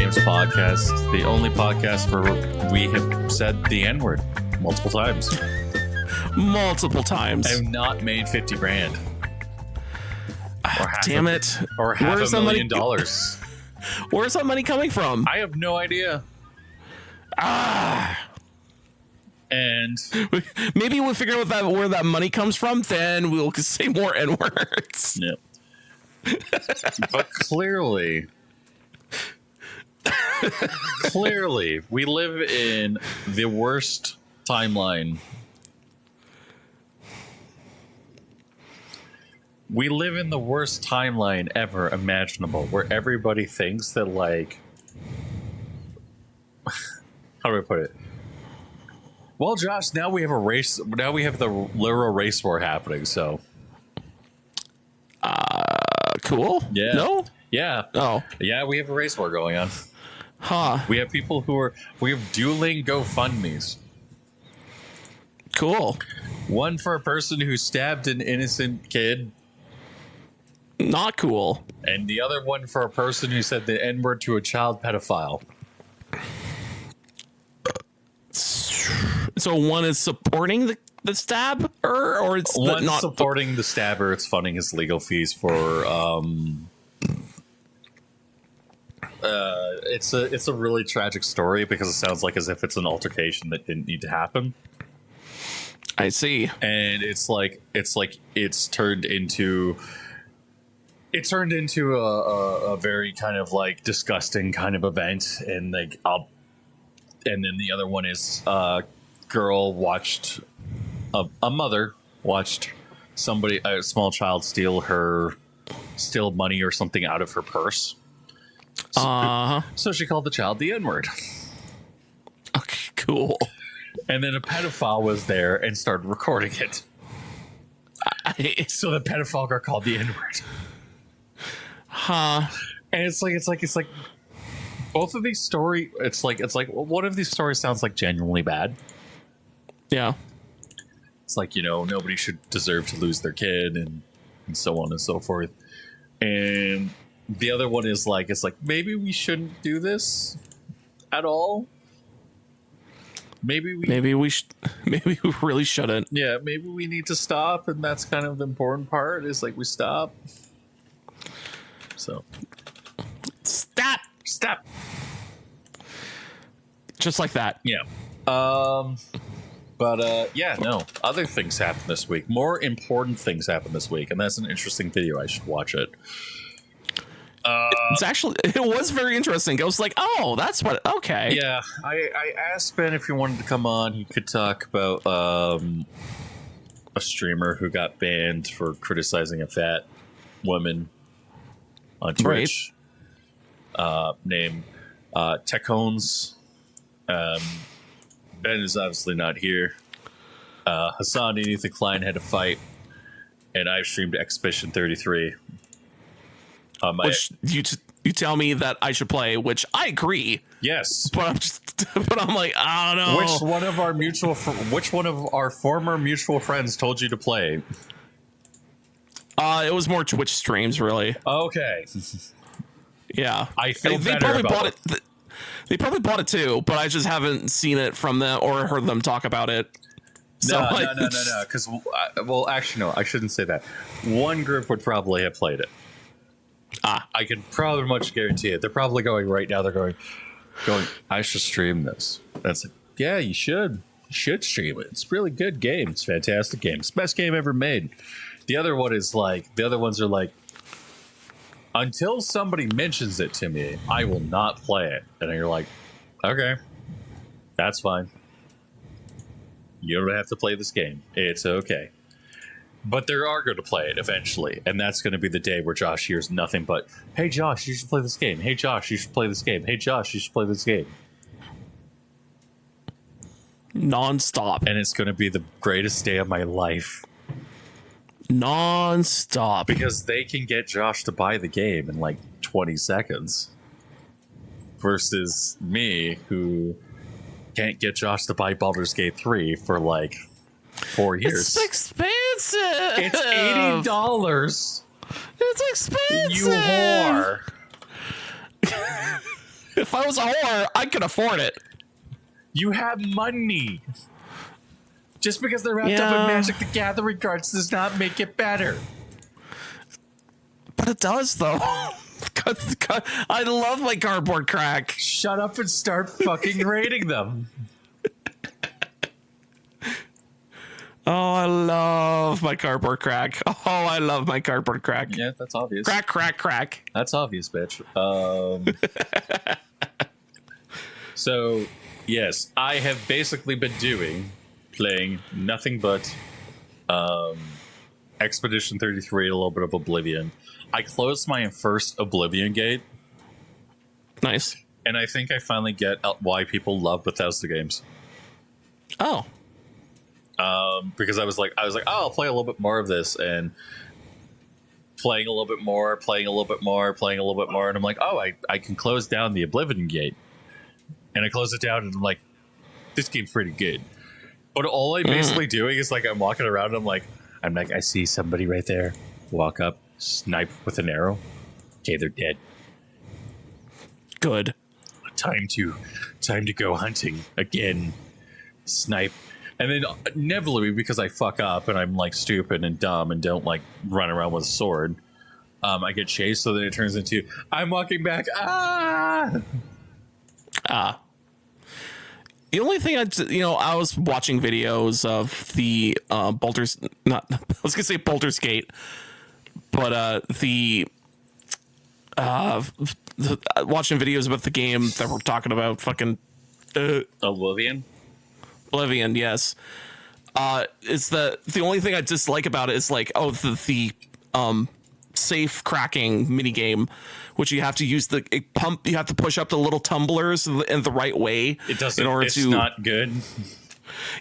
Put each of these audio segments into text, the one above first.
Games podcast, the only podcast where we have said the N-word multiple times. Multiple times. I have not made 50 grand. Damn it. Or half $1 million. Where's that money coming from? I have no idea. And maybe we'll figure out where that money comes from, then we'll say more N-words. Yep. But clearly, we live in the worst timeline. We live in the worst timeline ever imaginable, where everybody thinks that, like, how do I put it? Well, Josh, now we have a race. Now we have the literal race war happening. So, cool. Yeah. No. Yeah. Oh. Yeah, we have a race war going on. Huh. We have people we have dueling GoFundMes. Cool. One for a person who stabbed an innocent kid. Not cool. And the other one for a person who said the N-word to a child pedophile. So one is supporting the stabber, or it's one not supporting the stabber. It's funding his legal fees for. It's a really tragic story because it sounds like as if it's an altercation that didn't need to happen. I see. And it's turned into a very kind of like disgusting kind of event, and like and then the other one is a mother watched a small child steal money or something out of her purse. So she called the child the N-word. Okay, cool. And then a pedophile was there and started recording it. So the pedophile got called the N-word. Huh. And it's like both of these stories, it's like one of these stories sounds like genuinely bad. Yeah. It's like, nobody should deserve to lose their kid and so on and so forth. And the other one is like, it's like, maybe we shouldn't do this at all. Maybe we really shouldn't. Yeah, maybe we need to stop, and that's kind of the important part is like we stop. So stop. Just like that. Yeah. But no. Other things happened this week. More important things happened this week, and that's an interesting video. I should watch it. It was very interesting. I was like, oh, that's what. Okay. Yeah, I asked Ben if he wanted to come on. He could talk about a streamer who got banned for criticizing a fat woman on Twitch, named Techones. Ben is obviously not here. Hassan and Ethan Klein had a fight, and I streamed Expedition 33. Which you tell me that I should play, which I agree. Yes, but I'm like, I don't know. Which one of our former mutual friends told you to play? It was more Twitch streams, really. Okay. Yeah, I feel they better probably about bought it. They probably bought it too, but I just haven't seen it from them or heard them talk about it. No. Because actually, no. I shouldn't say that. One group would probably have played it. I can probably much guarantee it. They're probably going right now. They're going. I should stream this. That's like, yeah, you should. You should stream it. It's a really good game. It's a fantastic game. It's the best game ever made. The other ones are like, until somebody mentions it to me, I will not play it. And you're like, okay, that's fine. You don't have to play this game. It's okay. But they are going to play it eventually, and that's going to be the day where Josh hears nothing but, hey, Josh, you should play this game. Hey, Josh, you should play this game. Hey, Josh, you should play this game. Non-stop. And it's going to be the greatest day of my life. Non-stop. Because they can get Josh to buy the game in like 20 seconds. Versus me, who can't get Josh to buy Baldur's Gate 3 for like 4 years. It's expensive. It's $80. It's expensive. You whore. If I was a whore, I could afford it. You have money. Just because they're wrapped up in Magic the Gathering cards does not make it better. But it does, though. I love my cardboard crack. Shut up and start fucking rating them. Oh, I love my cardboard crack. Oh, I love my cardboard crack. Yeah, that's obvious. Crack, crack, crack. That's obvious, bitch. So, yes, I have basically been playing nothing but Expedition 33, a little bit of Oblivion. I closed my first Oblivion gate. Nice. And I think I finally get why people love Bethesda games. Oh. Because I was like, oh, I'll play a little bit more of this, and playing a little bit more, and I'm like, oh, I can close down the Oblivion gate. And I close it down, and I'm like, this game's pretty good. But all I'm basically doing is like, I'm walking around, and I'm like, I see somebody right there. Walk up, snipe with an arrow. Okay, they're dead. Good. Time to go hunting again. Snipe. And then inevitably, because I fuck up and I'm like stupid and dumb and don't like run around with a sword, I get chased. So then it turns into I'm walking back. The only thing I was watching videos of the Baldur's Baldur's Gate, but watching videos about the game that we're talking about, fucking Oblivion. Oblivion, yes. Is the only thing I dislike about it is like, the safe cracking mini game, which you have to use you have to push up the little tumblers in the right way. It doesn't. In order it's not good.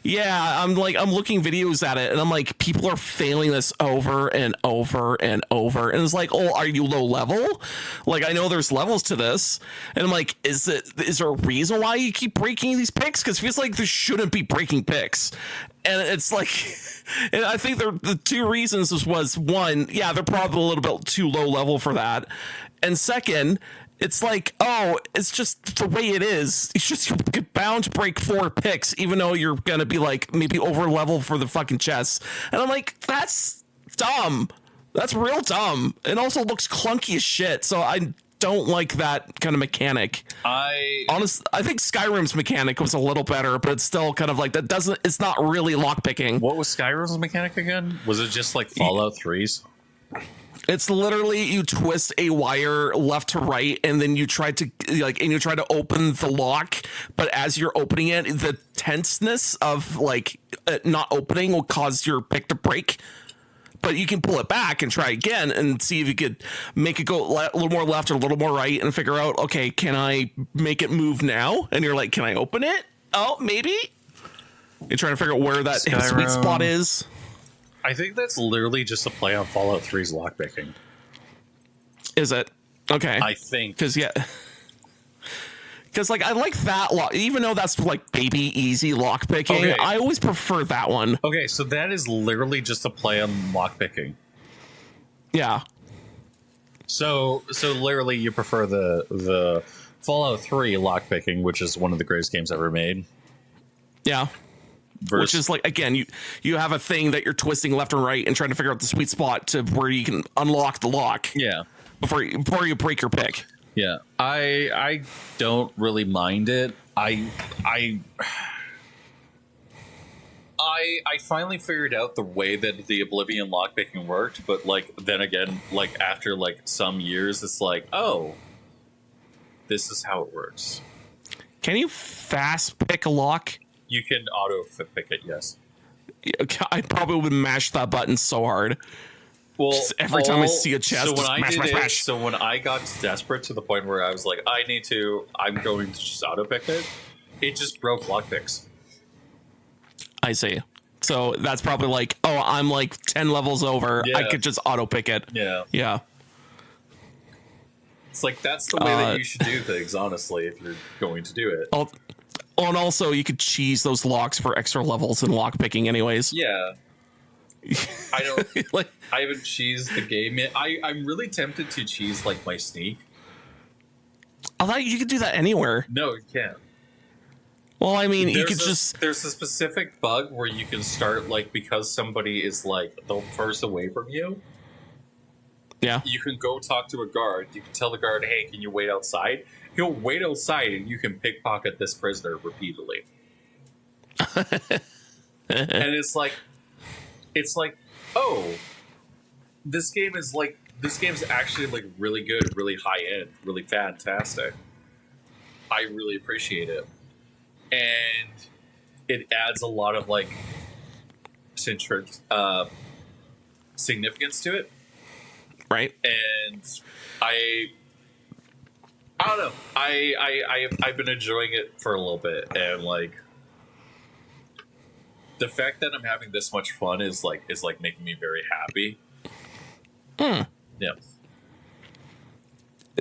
Yeah, I'm looking videos at it, and I'm like, people are failing this over and over and over, and it's like, oh, are you low level? Like, I know there's levels to this, and I'm like, is there a reason why you keep breaking these picks? Because it feels like there shouldn't be breaking picks, and it's like, and I think the two reasons was one, yeah, they're probably a little bit too low level for that, and second, it's like, oh, it's just the way it is. It's just you're bound to break 4 picks, even though you're going to be like maybe over level for the fucking chess. And I'm like, that's dumb. That's real dumb. It also looks clunky as shit. So I don't like that kind of mechanic. I think Skyrim's mechanic was a little better, but it's still kind of like it's not really lockpicking. What was Skyrim's mechanic again? Was it just like Fallout 3's? It's literally you twist a wire left to right, and then you try to open the lock. But as you're opening it, the tenseness of not opening will cause your pick to break. But you can pull it back and try again and see if you could make it go a little more left or a little more right, and figure out, okay, can I make it move now? And you're like, can I open it? Oh, maybe. You're trying to figure out where that sweet spot is. I think that's literally just a play on Fallout 3's lockpicking. Is it? Okay. I think. Because I like that lock, even though that's like baby easy lockpicking. Okay. I always prefer that one. Okay, so that is literally just a play on lockpicking. Yeah. So literally you prefer the Fallout 3 lockpicking, which is one of the greatest games ever made. Yeah. Which is like, again, you have a thing that you're twisting left and right and trying to figure out the sweet spot to where you can unlock the lock. Yeah. Before you break your pick. Yeah. I don't really mind it. I finally figured out the way that the Oblivion lockpicking worked, but then again, after some years, it's like, oh, this is how it works. Can you fast pick a lock? You can auto pick it, yes. I probably would mash that button so hard. Well, just every time I see a chest, smash. So when I got desperate to the point where I was like, I'm going to just auto pick it, it just broke lockpicks. I see. So that's probably like, oh, I'm 10 levels over. Yeah. I could just auto pick it. Yeah. Yeah. It's that's the way that you should do things, honestly, if you're going to do it. And also, you could cheese those locks for extra levels in lockpicking, anyways. Yeah. I don't I haven't cheesed the game yet. I'm really tempted to cheese my sneak. I thought you could do that anywhere. No, you can't. Well, I mean, you could just... There's a specific bug where you can start, like, because somebody is, like, the first away from you. Yeah. You can go talk to a guard. You can tell the guard, hey, can you wait outside? He'll wait outside, and you can pickpocket this prisoner repeatedly. And it's like, oh, this game's actually, like, really good, really high-end, really fantastic. I really appreciate it. And it adds a lot of, like, significance to it. Right. And I don't know. I've been enjoying it for a little bit, and, like, the fact that I'm having this much fun is making me very happy. Yeah.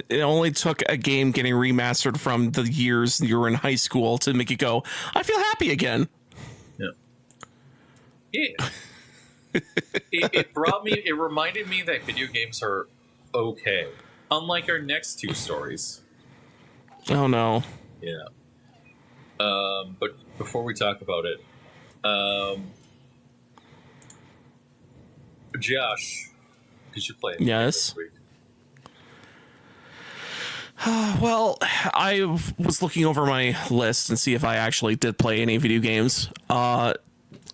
It only took a game getting remastered from the years you were in high school to make you go, I feel happy again. Yeah. Yeah. It reminded me that video games are okay. Unlike our next two stories. Oh no. Yeah. But before we talk about it, Josh, did you play anything this week? Well, I was looking over my list and see if I actually did play any video games. And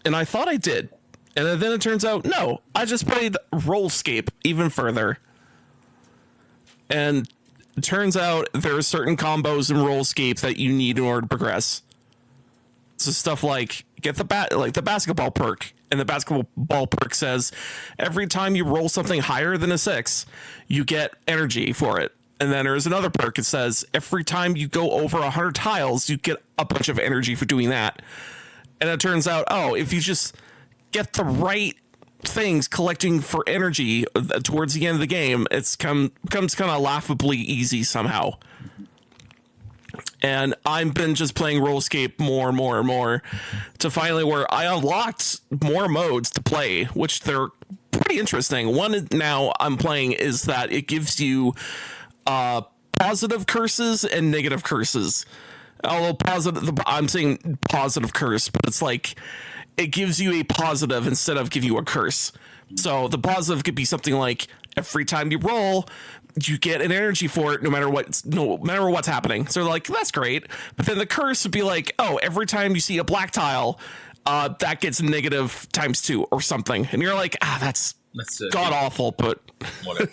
I thought I did. And then it turns out, no, I just played Rollscape even further. And it turns out there are certain combos in Rollscape that you need in order to progress. So stuff like get the basketball perk. And the basketball perk says every time you roll something higher than a 6, you get energy for it. And then there's another perk. It says every time you go over 100 tiles, you get a bunch of energy for doing that. And it turns out, if you just get the right things collecting for energy towards the end of the game, it becomes kind of laughably easy somehow. And I've been just playing Rollscape more and more and more to finally where I unlocked more modes to play, which they're pretty interesting. One now I'm playing is that it gives you positive curses and negative curses. Although I'm saying positive curse, but it's like it gives you a positive instead of give you a curse. So the positive could be something like every time you roll, you get an energy for it no matter what's happening. So like that's great. But then the curse would be like, every time you see a black tile, that gets negative ×2 or something. And you're like, that's god awful, but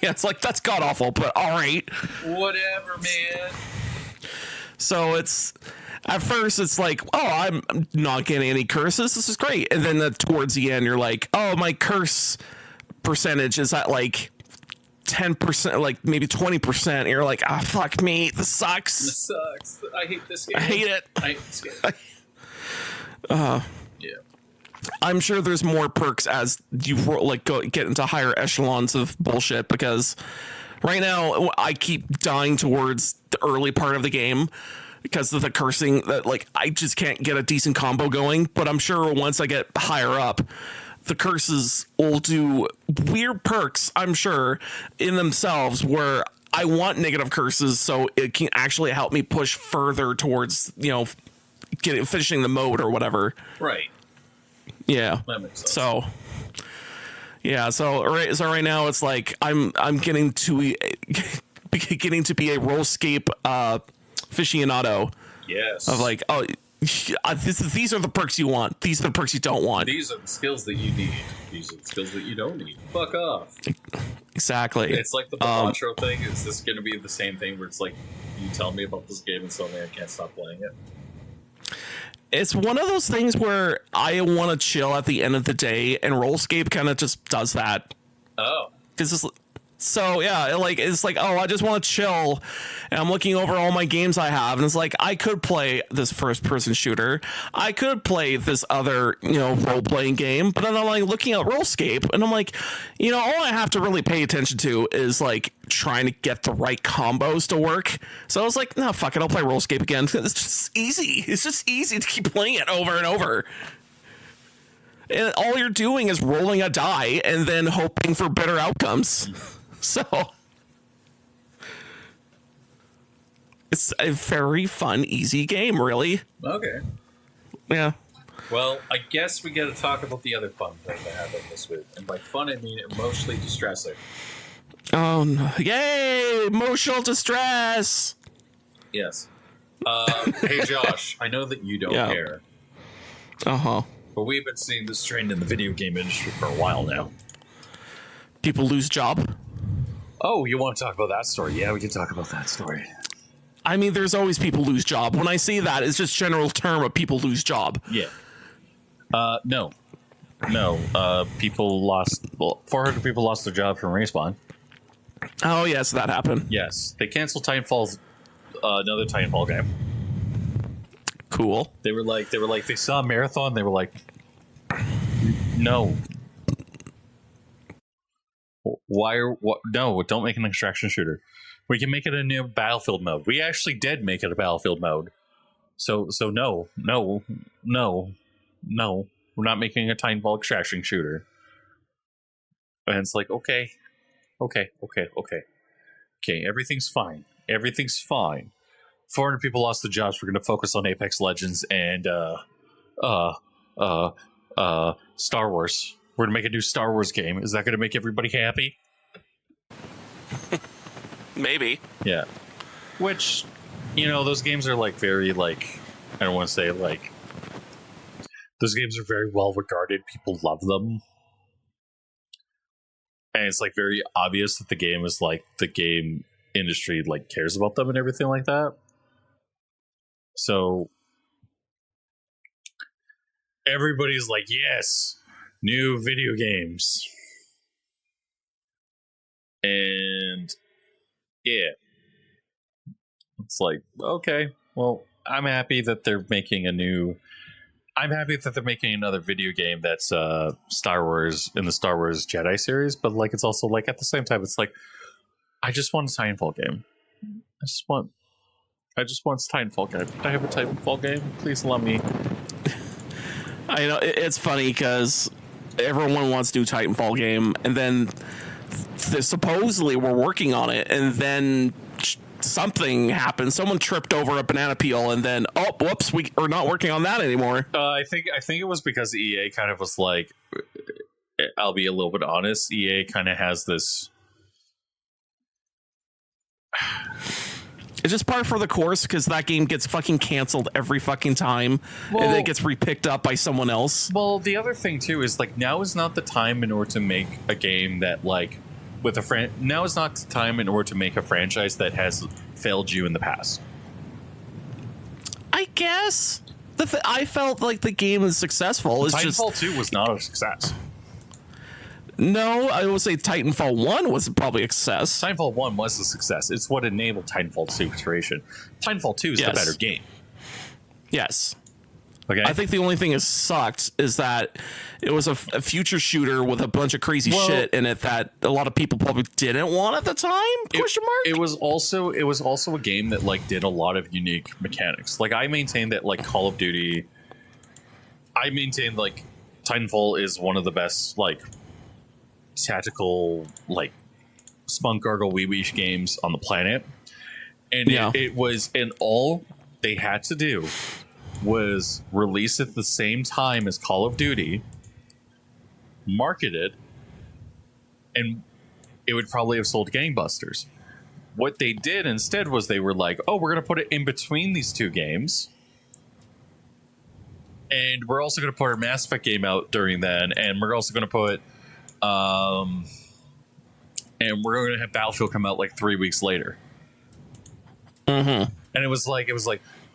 yeah, it's like that's god awful, but all right, whatever, man. So it's at first it's like, I'm not getting any curses. This is great, and then towards the end, you're like, my curse percentage is at like 10%, like maybe 20%. And you're like, fuck me, this sucks. This sucks. I hate this game. I hate it. I hate this game. Yeah. I'm sure there's more perks as you get into higher echelons of bullshit, because right now I keep dying towards the early part of the game because of the cursing that I just can't get a decent combo going. But I'm sure once I get higher up, the curses will do weird perks, I'm sure, in themselves where I want negative curses so it can actually help me push further towards, finishing the mode or whatever. Right. Yeah. That makes sense. So right now it's like I'm getting to be a Rollscape aficionado. Yes. Of like, these are the perks you want. These are the perks you don't want. These are the skills that you need. These are the skills that you don't need. Fuck off. Exactly. It's like the Balatro thing. Is this going to be the same thing where it's like, you tell me about this game and suddenly I can't stop playing it? It's one of those things where I want to chill at the end of the day, and Rollscape kind of just does that. Oh. So yeah, it's like, I just want to chill, and I'm looking over all my games I have, and it's like, I could play this first-person shooter, I could play this other, role-playing game, but then I'm looking at Rollscape, and I'm like, all I have to really pay attention to is trying to get the right combos to work. So I was like, no, fuck it, I'll play Rollscape again. It's just easy. It's just easy to keep playing it over and over. And all you're doing is rolling a die and then hoping for better outcomes. So It's a very fun, easy game, really. Okay. Yeah. Well, I guess we got to talk about the other fun thing that happened this week. And by fun, I mean emotionally distressing. Oh, no. Yay! Emotional distress! Yes. Hey, Josh, I know that you don't care. Uh-huh. But we've been seeing this trend in the video game industry for a while now. People lose job? Oh, you want to talk about that story? Yeah, we can talk about that story. I mean, there's always people lose job. When I say that, it's just general term of people lose job. Yeah. No. People lost... Well, 400 people lost their job from Respawn. Oh, yes, that happened. Yes. They canceled Titanfall, another Titanfall game. Cool. They saw a marathon, they were like, no. No, don't make an extraction shooter. We can make it a new Battlefield mode. We actually did make it a Battlefield mode. So no. We're not making a Titanfall extraction shooter. And it's like, okay, everything's fine. 400 people lost their jobs. We're going to focus on Apex Legends and Star Wars. We're going to make a new Star Wars game. Is that going to make everybody happy? Maybe. Yeah. Which, those games are like very like, I don't want to say like, those games are very well regarded. People love them. And it's like very obvious that the game is like the game industry like cares about them and everything like that. So everybody's like, yes, new video games. And yeah, it's like, okay, well, I'm happy that they're making another video game that's Star Wars in the Star Wars Jedi series, but like it's also like at the same time it's like I just want a Titanfall game. I just want a Titanfall game. Can I have a Titanfall game? Please allow me. I know it's funny because everyone wants to do Titanfall game, and then supposedly we're working on it, and then something happened. Someone tripped over a banana peel, and then whoops, we're not working on that anymore. I think it was because EA kind of was like, I'll be a little bit honest. EA kind of has this. It's just par for the course because that game gets fucking canceled every fucking time, and then it gets repicked up by someone else. Well, the other thing too is like now is not the time in order to make a game that like with a now is not the time in order to make a franchise that has failed you in the past. I guess I felt like the game is successful. It's Titanfall 2 was not a success. No, I would say Titanfall 1 was probably a success. Titanfall 1 was a success. It's what enabled Titanfall 2 iteration. Titanfall 2 is the better game. Yes. Okay. I think the only thing that sucked is that it was a future shooter with a bunch of crazy shit in it that a lot of people probably didn't want at the time. Question mark. It was also a game that like did a lot of unique mechanics. Like I maintain that like Call of Duty. I maintain like Titanfall is one of the best like tactical like spunk gargle wee weesh games on the planet, and it was, and all they had to do was release at the same time as Call of Duty, market it, and it would probably have sold gangbusters. What they did instead was they were like, oh, we're going to put it in between these two games, and we're also going to put our Mass Effect game out during then, and we're also going to put and we're going to have Battlefield come out like 3 weeks later. Mm-hmm. And it was like,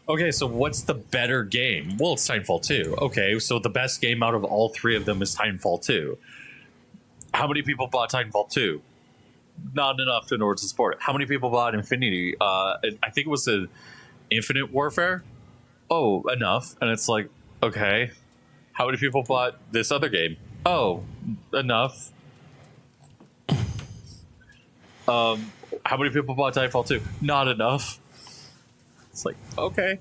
okay, so what's the better game? Well, it's Titanfall 2. Okay, so the best game out of all three of them is Titanfall 2. How many people bought Titanfall 2? Not enough in order to support it. How many people bought Infinity? I think it was an Infinite Warfare. Oh, enough. And it's like, okay, how many people bought this other game? Oh, enough. How many people bought Titanfall 2? Not enough. It's like, okay.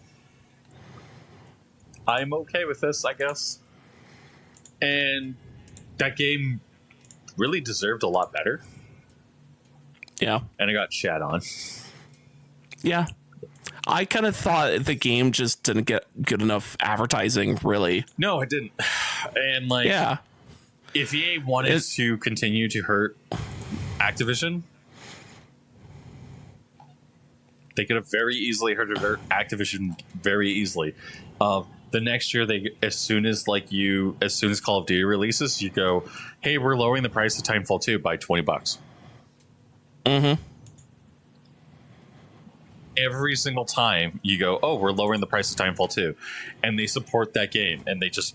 I'm okay with this, I guess. And that game really deserved a lot better. Yeah. And it got shat on. Yeah. I kind of thought the game just didn't get good enough advertising, really. No, it didn't. And like, Yeah. if EA wanted to continue to hurt Activision, they could have very easily hurt Activision very easily. The next year, as soon as Call of Duty releases, you go, hey, we're lowering the price of Titanfall 2 by $20. Mm-hmm. Every single time you go, oh, we're lowering the price of Titanfall 2, and they support that game, and they just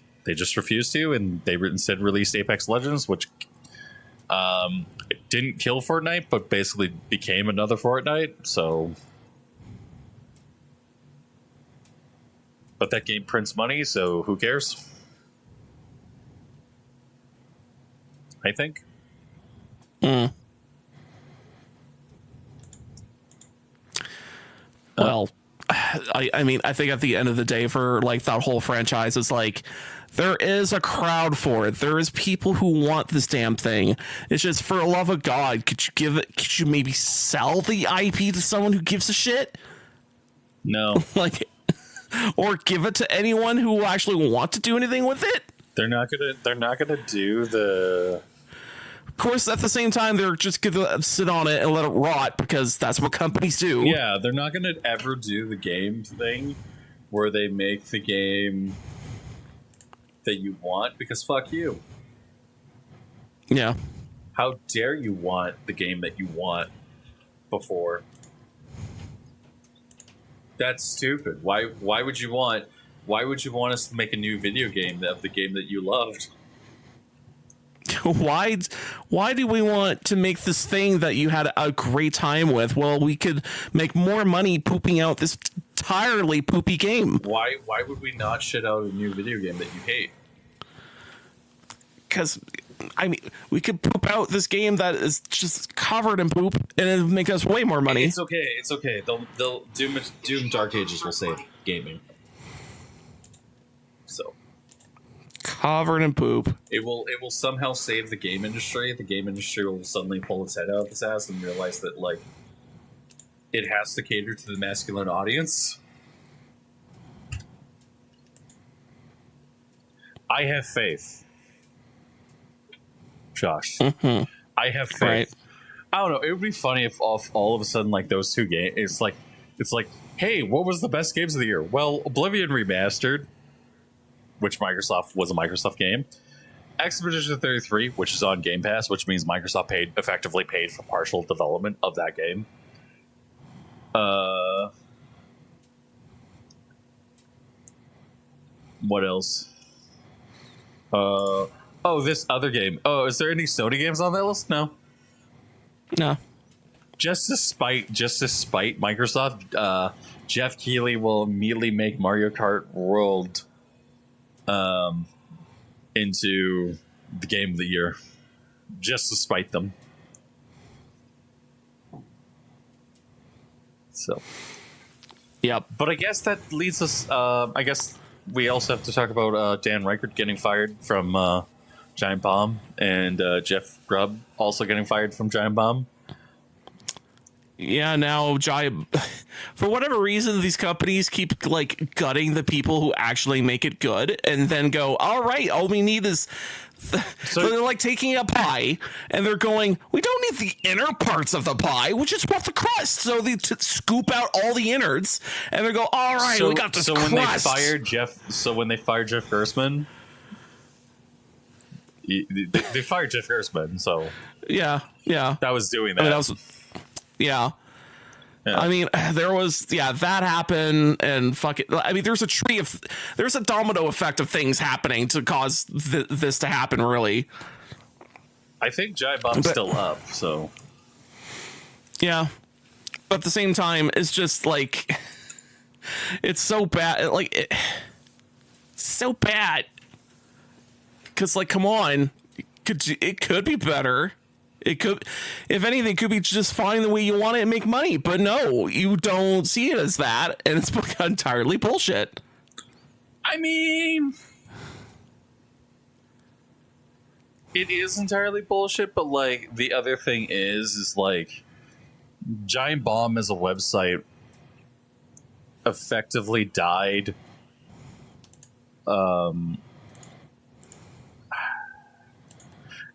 refuse to, and they instead released Apex Legends, which it didn't kill Fortnite, but basically became another Fortnite. So, but that game prints money, so who cares? I think. Well, I mean, I think at the end of the day, for like that whole franchise, it's like there is a crowd for it. There is people who want this damn thing. It's just, for the love of God, could you maybe sell the IP to someone who gives a shit? No. Like, or give it to anyone who will actually want to do anything with it? They're not gonna do the. Of course, at the same time, they're just gonna sit on it and let it rot, because that's what companies do. Yeah, they're not gonna ever do the game thing where they make the game that you want, because fuck you. Yeah. How dare you want the game that you want before? That's stupid. Why would you want us to make a new video game of the game that you loved? Why do we want to make this thing that you had a great time with? Well, we could make more money pooping out this entirely poopy game. Why would we not shit out a new video game that you hate? Because, I mean, we could poop out this game that is just covered in poop, and it'll make us way more money. It's okay. They'll Doom Dark Ages will save gaming. So covered in poop. It will somehow save the game industry. The game industry will suddenly pull its head out of its ass and realize that, like, it has to cater to the masculine audience. I have faith, Josh. Mm-hmm. I have faith. Right. I don't know. It would be funny if all of a sudden, like, those two games, it's like, hey, what was the best games of the year? Well, Oblivion Remastered, which was a Microsoft game. Expedition 33, which is on Game Pass, which means Microsoft effectively paid for partial development of that game. What else? This other game. Oh, is there any Sony games on that list? No. Just to spite Microsoft, Jeff Keighley will immediately make Mario Kart World into the game of the year, just to spite them. So, yep. But I guess that leads us. I guess we also have to talk about Dan Reichert getting fired from Giant Bomb, and Jeff Grubb also getting fired from Giant Bomb. Yeah, now for whatever reason, these companies keep like gutting the people who actually make it good, and then go, all right, all we need is so they're like taking a pie and they're going, we don't need the inner parts of the pie, we just want the crust. So they scoop out all the innards and they go, all right, we got this crust. When they fired Jeff Gerstmann, they fired Jeff Gerstmann. So yeah, that was doing that. I mean, yeah. I mean, there was, that happened, and fuck it. I mean, there's a domino effect of things happening to cause this to happen, really. I think Giant Bomb's still up, so. Yeah. But at the same time, it's just like, it's so bad. Like, it's so bad. Because, like, come on. It could be better. It could, if anything, could be just fine the way you want it and make money. But no, you don't see it as that, and it's entirely bullshit. I mean, it is entirely bullshit, but, like, the other thing is like, Giant Bomb as a website effectively died.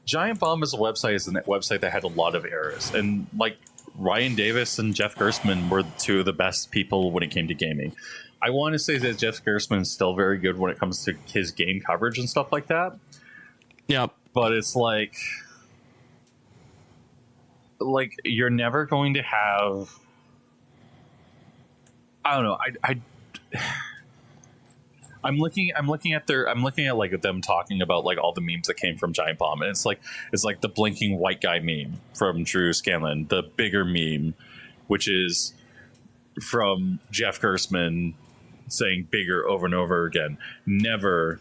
Giant Bomb is a website that had a lot of errors, and like Ryan Davis and Jeff Gerstmann were two of the best people when it came to gaming. I want to say that Jeff Gerstmann is still very good when it comes to his game coverage and stuff like that. Yeah, but it's like you're never going to have. I don't know. I'm looking at like them talking about like all the memes that came from Giant Bomb, and it's like the blinking white guy meme from Drew Scanlon, the bigger meme, which is from Jeff Gerstmann saying bigger over and over again. Never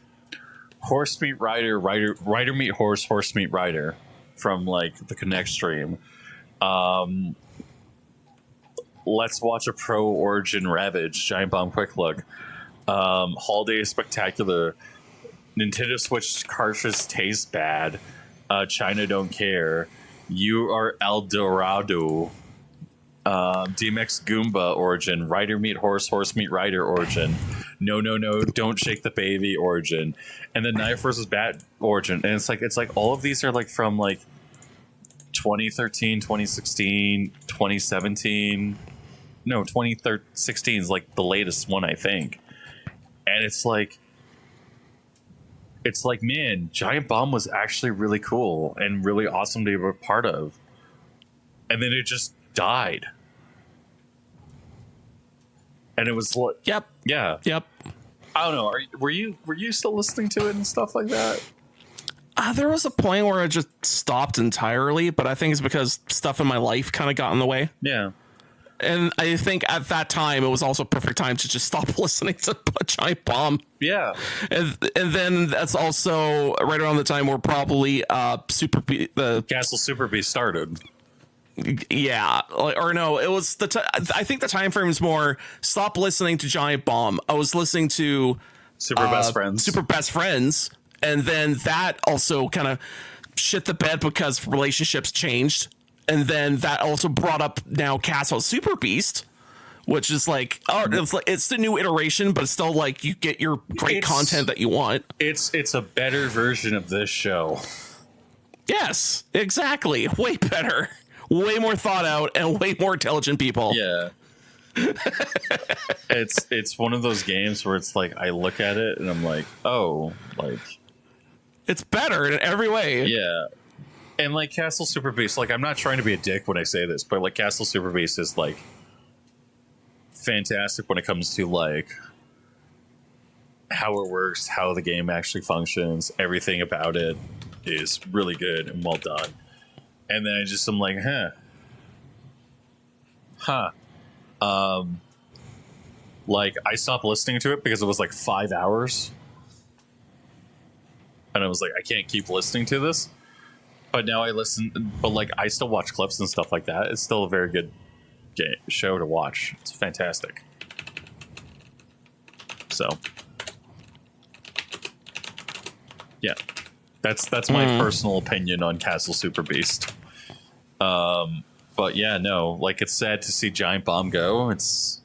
horse meet rider, rider meet horse, horse meet rider from like the Connect stream. Let's watch a Pro Origin Ravage, Giant Bomb Quick Look. Holiday Spectacular, Nintendo Switch cartridge tastes bad, China don't care, you are El Dorado, DMX Goomba Origin, Rider meet horse, horse meet rider Origin, no, don't shake the baby Origin, and then Knife vs. Bat Origin, and it's like all of these are like from like 2013, 2016, 2017. No, 2016 is like the latest one, I think. And it's like, man, Giant Bomb was actually really cool and really awesome to be a part of. And then it just died. And it was like, yep. Yeah. Yep. I don't know. Were you still listening to it and stuff like that? There was a point where I just stopped entirely, but I think it's because stuff in my life kind of got in the way. Yeah. And I think at that time, it was also a perfect time to just stop listening to Giant Bomb. Yeah. And then that's also right around the time where probably the Castle Super Beast started. Yeah. Or no, it was I think the time frame is more stop listening to Giant Bomb. I was listening to Super Best Friends. And then that also kind of shit the bed because relationships changed. And then that also brought up now Castle Super Beast, which is like, it's the new iteration, but it's still like you get your great content that you want. It's a better version of this show. Yes, exactly. Way better, way more thought out, and way more intelligent people. Yeah. It's one of those games where it's like I look at it and I'm like, oh, like it's better in every way. Yeah. And like Castle Super Beast, like I'm not trying to be a dick when I say this, but like Castle Super Beast is like fantastic when it comes to like how it works, how the game actually functions. Everything about it is really good and well done. And then I'm like, like I stopped listening to it because it was like 5 hours, and I was like, I can't keep listening to this. But now I listen, but like I still watch clips and stuff like that. It's still a very good show to watch. It's fantastic. So, yeah, that's my personal opinion on Castle Super Beast. But yeah, no, like it's sad to see Giant Bomb go. It's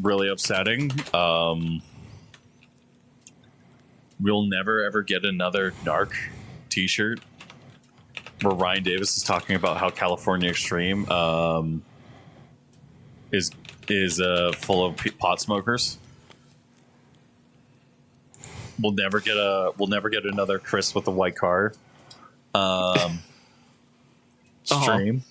really upsetting. We'll never ever get another Narc t-shirt where Ryan Davis is talking about how California Extreme is full of pot smokers. We'll never get another Chris with a white car stream.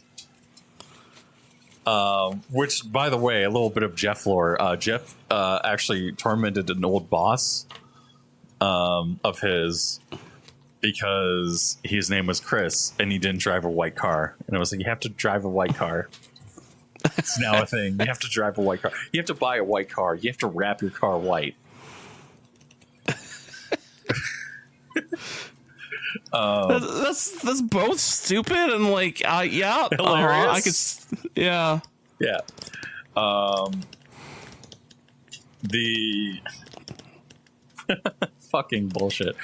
Which, by the way, a little bit of Jeff lore. Jeff actually tormented an old boss of his because his name was Chris and he didn't drive a white car. And I was like, you have to drive a white car. It's now a thing. You have to drive a white car. You have to buy a white car. You have to wrap your car white. That's both stupid and like yeah, hilarious. I could yeah. The fucking bullshit.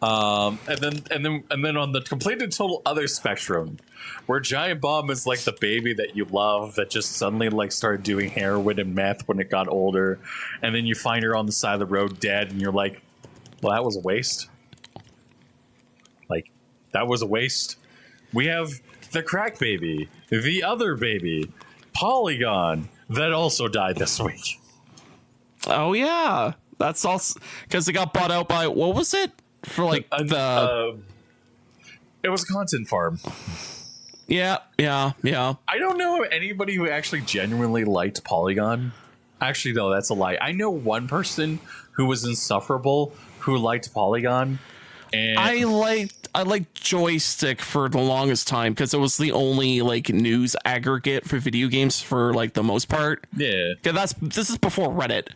And then on the complete and total other spectrum, where Giant Bomb is like the baby that you love that just suddenly like started doing heroin and meth when it got older, and then you find her on the side of the road dead, and you're like, well, that was a waste. Like, that was a waste. We have the crack baby, the other baby, Polygon, that also died this week. Oh yeah, that's also because it got bought out by, what was it for, like it was a content farm. Yeah. I don't know anybody who actually genuinely liked Polygon. Actually, no, that's a lie. I know one person who was insufferable who liked Polygon. And I liked Joystick for the longest time because it was the only like news aggregate for video games for like the most part. Yeah, this is before Reddit,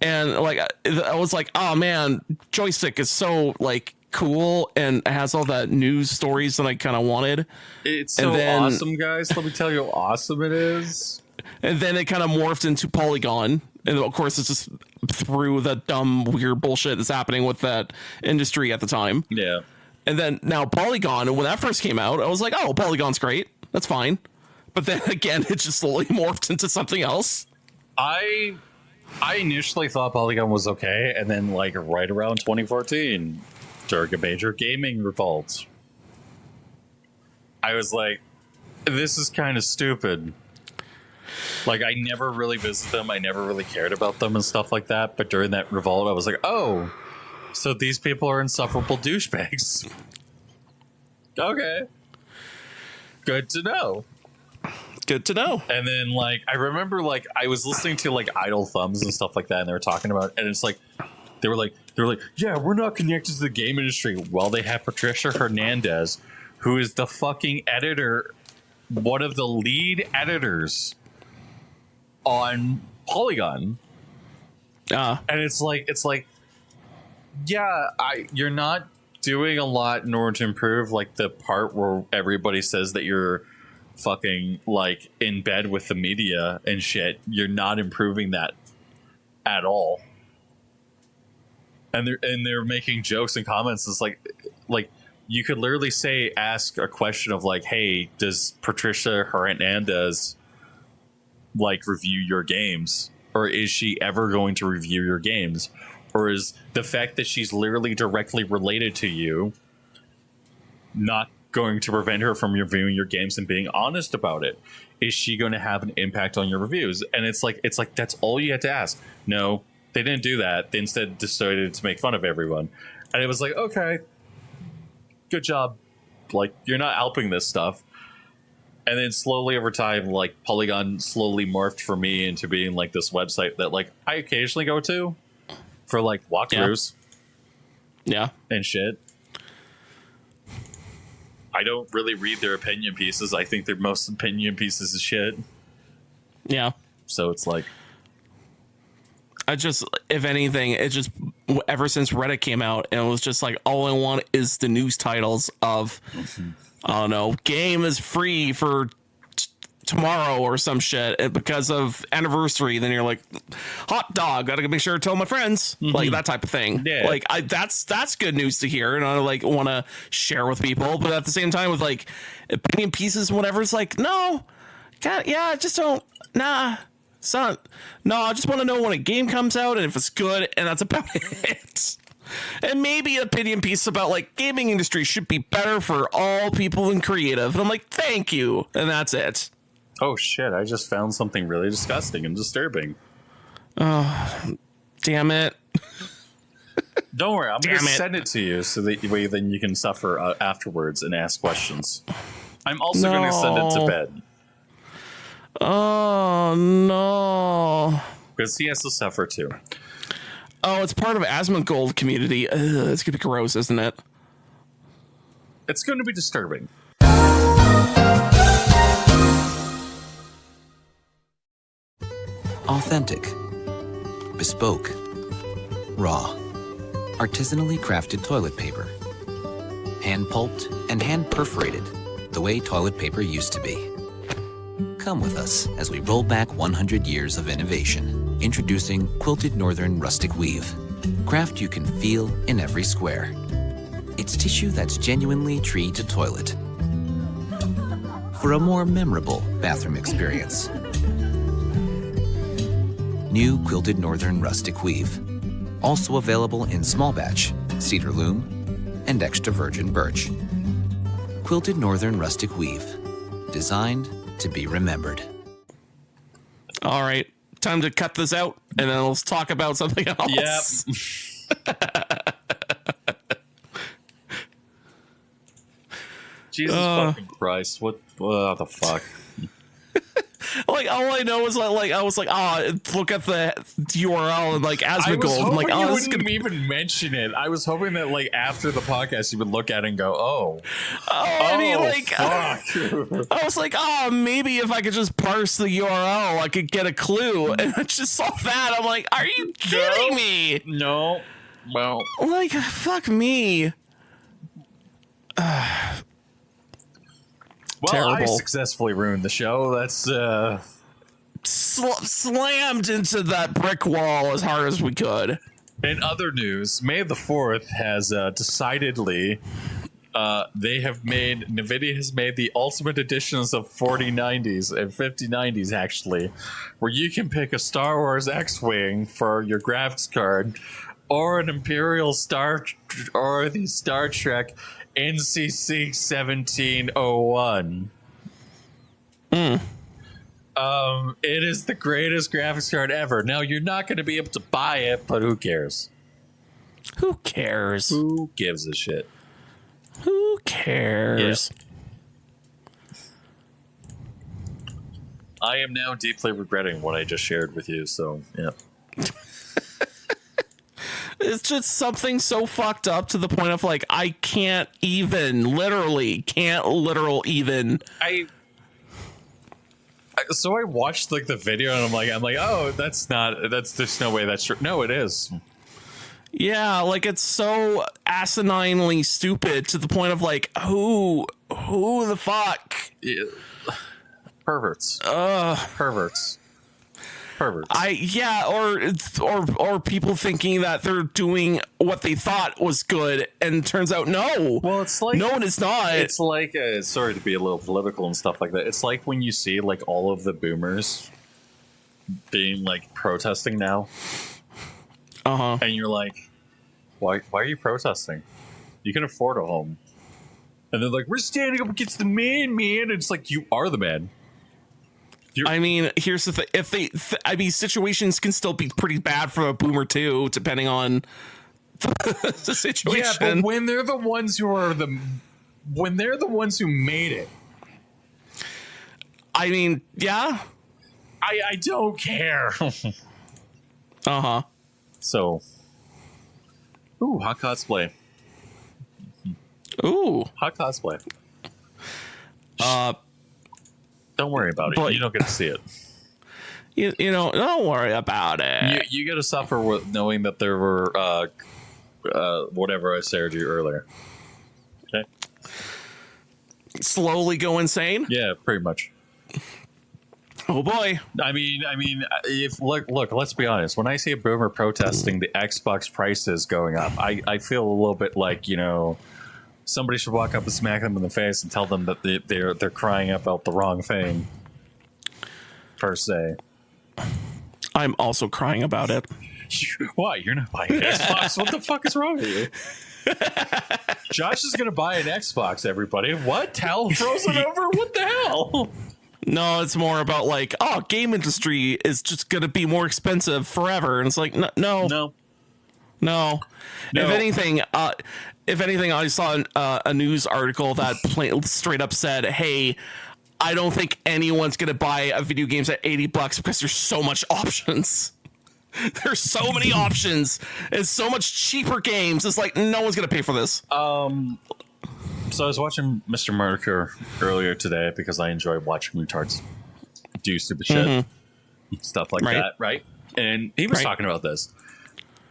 and like I was like, oh man, Joystick is so like cool and has all that news stories that I kind of wanted. It's so awesome, guys. Let me tell you how awesome it is. And then it kind of morphed into Polygon. And of course, it's just through the dumb, weird bullshit that's happening with that industry at the time. Yeah. And then now Polygon, and when that first came out, I was like, oh, Polygon's great. That's fine. But then again, it just slowly morphed into something else. I initially thought Polygon was okay. And then like right around 2014, during a major gaming revolt, I was like, this is kind of stupid. Like, I never really visited them. I never really cared about them and stuff like that. But during that revolt, I was like, oh, so these people are insufferable douchebags. Okay. Good to know. Good to know. And then, like, I remember, like, I was listening to, like, Idle Thumbs and stuff like that, and they were talking about it, and it's like, they were like, yeah, we're not connected to the game industry. Well, they have Patricia Hernandez, who is the fucking editor, one of the lead editors on Polygon. And it's like, yeah, you're not doing a lot in order to improve, like, the part where everybody says that you're fucking, like, in bed with the media and shit. You're not improving that at all. And they're making jokes and comments. It's like you could literally ask a question of like, hey, does Patricia Hernandez like review your games, or is she ever going to review your games, or is the fact that she's literally directly related to you not going to prevent her from reviewing your games and being honest about it? Is she going to have an impact on your reviews? And it's like that's all you had to ask. No, they didn't do that. They instead decided to make fun of everyone. And it was like, okay, good job. Like, you're not helping this stuff. And then slowly over time, like, Polygon slowly morphed for me into being like this website that like I occasionally go to for like walkthroughs. Yeah. And shit. I don't really read their opinion pieces. I think their most opinion pieces is shit. Yeah. So it's like, I just, if anything, it just, ever since Reddit came out, and it was just like, all I want is the news titles of, I don't know, game is free for tomorrow or some shit, and because of anniversary. Then you're like, hot dog, gotta make sure to tell my friends, like that type of thing. Yeah. Like, that's good news to hear, and I like want to share with people. But at the same time, with like opinion pieces and whatever, it's like, no, I just don't, nah. Son, no, I just want to know when a game comes out and if it's good, and that's about it. And maybe an opinion piece about like gaming industry should be better for all people in creative. And I'm like, thank you, and that's it. oh shit, I just found something really disgusting and disturbing. Oh, damn it. Don't worry, I'm going to send it to you so that then you can suffer afterwards and ask questions. I'm also going to send it to Ben. Oh, no. Because he has to suffer too. Oh, it's part of Asmongold community. It's going to be gross, isn't it? It's going to be disturbing. Authentic. Bespoke. Raw. Artisanally crafted toilet paper. Hand pulped and hand perforated, the way toilet paper used to be. Come with us as we roll back 100 years of innovation. Introducing Quilted Northern Rustic Weave, Craft you can feel in every square. It's tissue that's genuinely tree to toilet. For a more memorable bathroom experience. New Quilted Northern Rustic Weave. Also available in small batch, cedar loom, and extra virgin birch. Quilted Northern Rustic Weave. Designed to be remembered. All right. Time to cut this out, and then let's talk about something else. Yep. Jesus fucking Christ! What the fuck? Like, all I know is like I was like, look at the URL, and like Asmongold. I'm like, you this is wouldn't gonna even mention it. I was hoping that like after the podcast you would look at it and go, I mean, like, fuck. I was like, maybe if I could just parse the URL, I could get a clue. And I just saw that. I'm like, are you kidding me? No. Well, Like, fuck me. well, Terrible. I successfully ruined the show. That's Slammed into that brick wall as hard as we could. in other news. May the 4th has decidedly NVIDIA has made the ultimate editions of 4090s and 5090s, actually, where you can pick a Star Wars X-Wing for your graphics card, or an Imperial Star, or the Star Trek NCC 1701. It is the greatest graphics card ever. Now, you're not going to be able to buy it, but who cares? Who cares? Who gives a shit? Who cares? Yeah. I am now deeply regretting what I just shared with you, so, yeah. It's just something so fucked up to the point of like, I can't even, literally can't even. So I watched like the video and I'm like, oh, there's no way that's true. No, it is. Yeah, like it's so asininely stupid to the point of like, who the fuck? Yeah. Perverts. Perverts. Or people thinking that they're doing what they thought was good, and turns out no. Well, it's like no, it's not. It's like sorry to be a little political and stuff like that. It's like when you see like all of the boomers being like protesting now, and you're like, why are you protesting? You can afford a home, and they're like, we're standing up against the man. And it's like, you are the man. I mean, here's the thing. I mean, situations can still be pretty bad for a boomer too, depending on the situation. Yeah, but when they're the ones who made it, I mean, yeah, I don't care. So, hot cosplay. Hot cosplay. Don't worry about it. You don't get to see it. You know, don't worry about it. You got to suffer with knowing that there were whatever I said to you earlier. Okay. Slowly go insane. Yeah, pretty much. Oh boy. I mean, if look, let's be honest. When I see a boomer protesting the Xbox prices going up, I feel a little bit like, somebody should walk up and smack them in the face and tell them that they're crying about the wrong thing, per se. I'm also crying about it. Why? You're not buying an Xbox? What the fuck is wrong with you? Josh is going to buy an Xbox, everybody. What? Towel frozen over? What the hell? No, it's more about like, game industry is just going to be more expensive forever. And it's like, no. If anything, I saw a news article that straight up said, hey, I don't think anyone's going to buy a video games at $80 because there's so much options. There's so many options and so much cheaper games. It's like, no one's going to pay for this. So I was watching Mr. Murder earlier today because I enjoy watching retards do stupid shit. Stuff like that, right? And he was talking about this.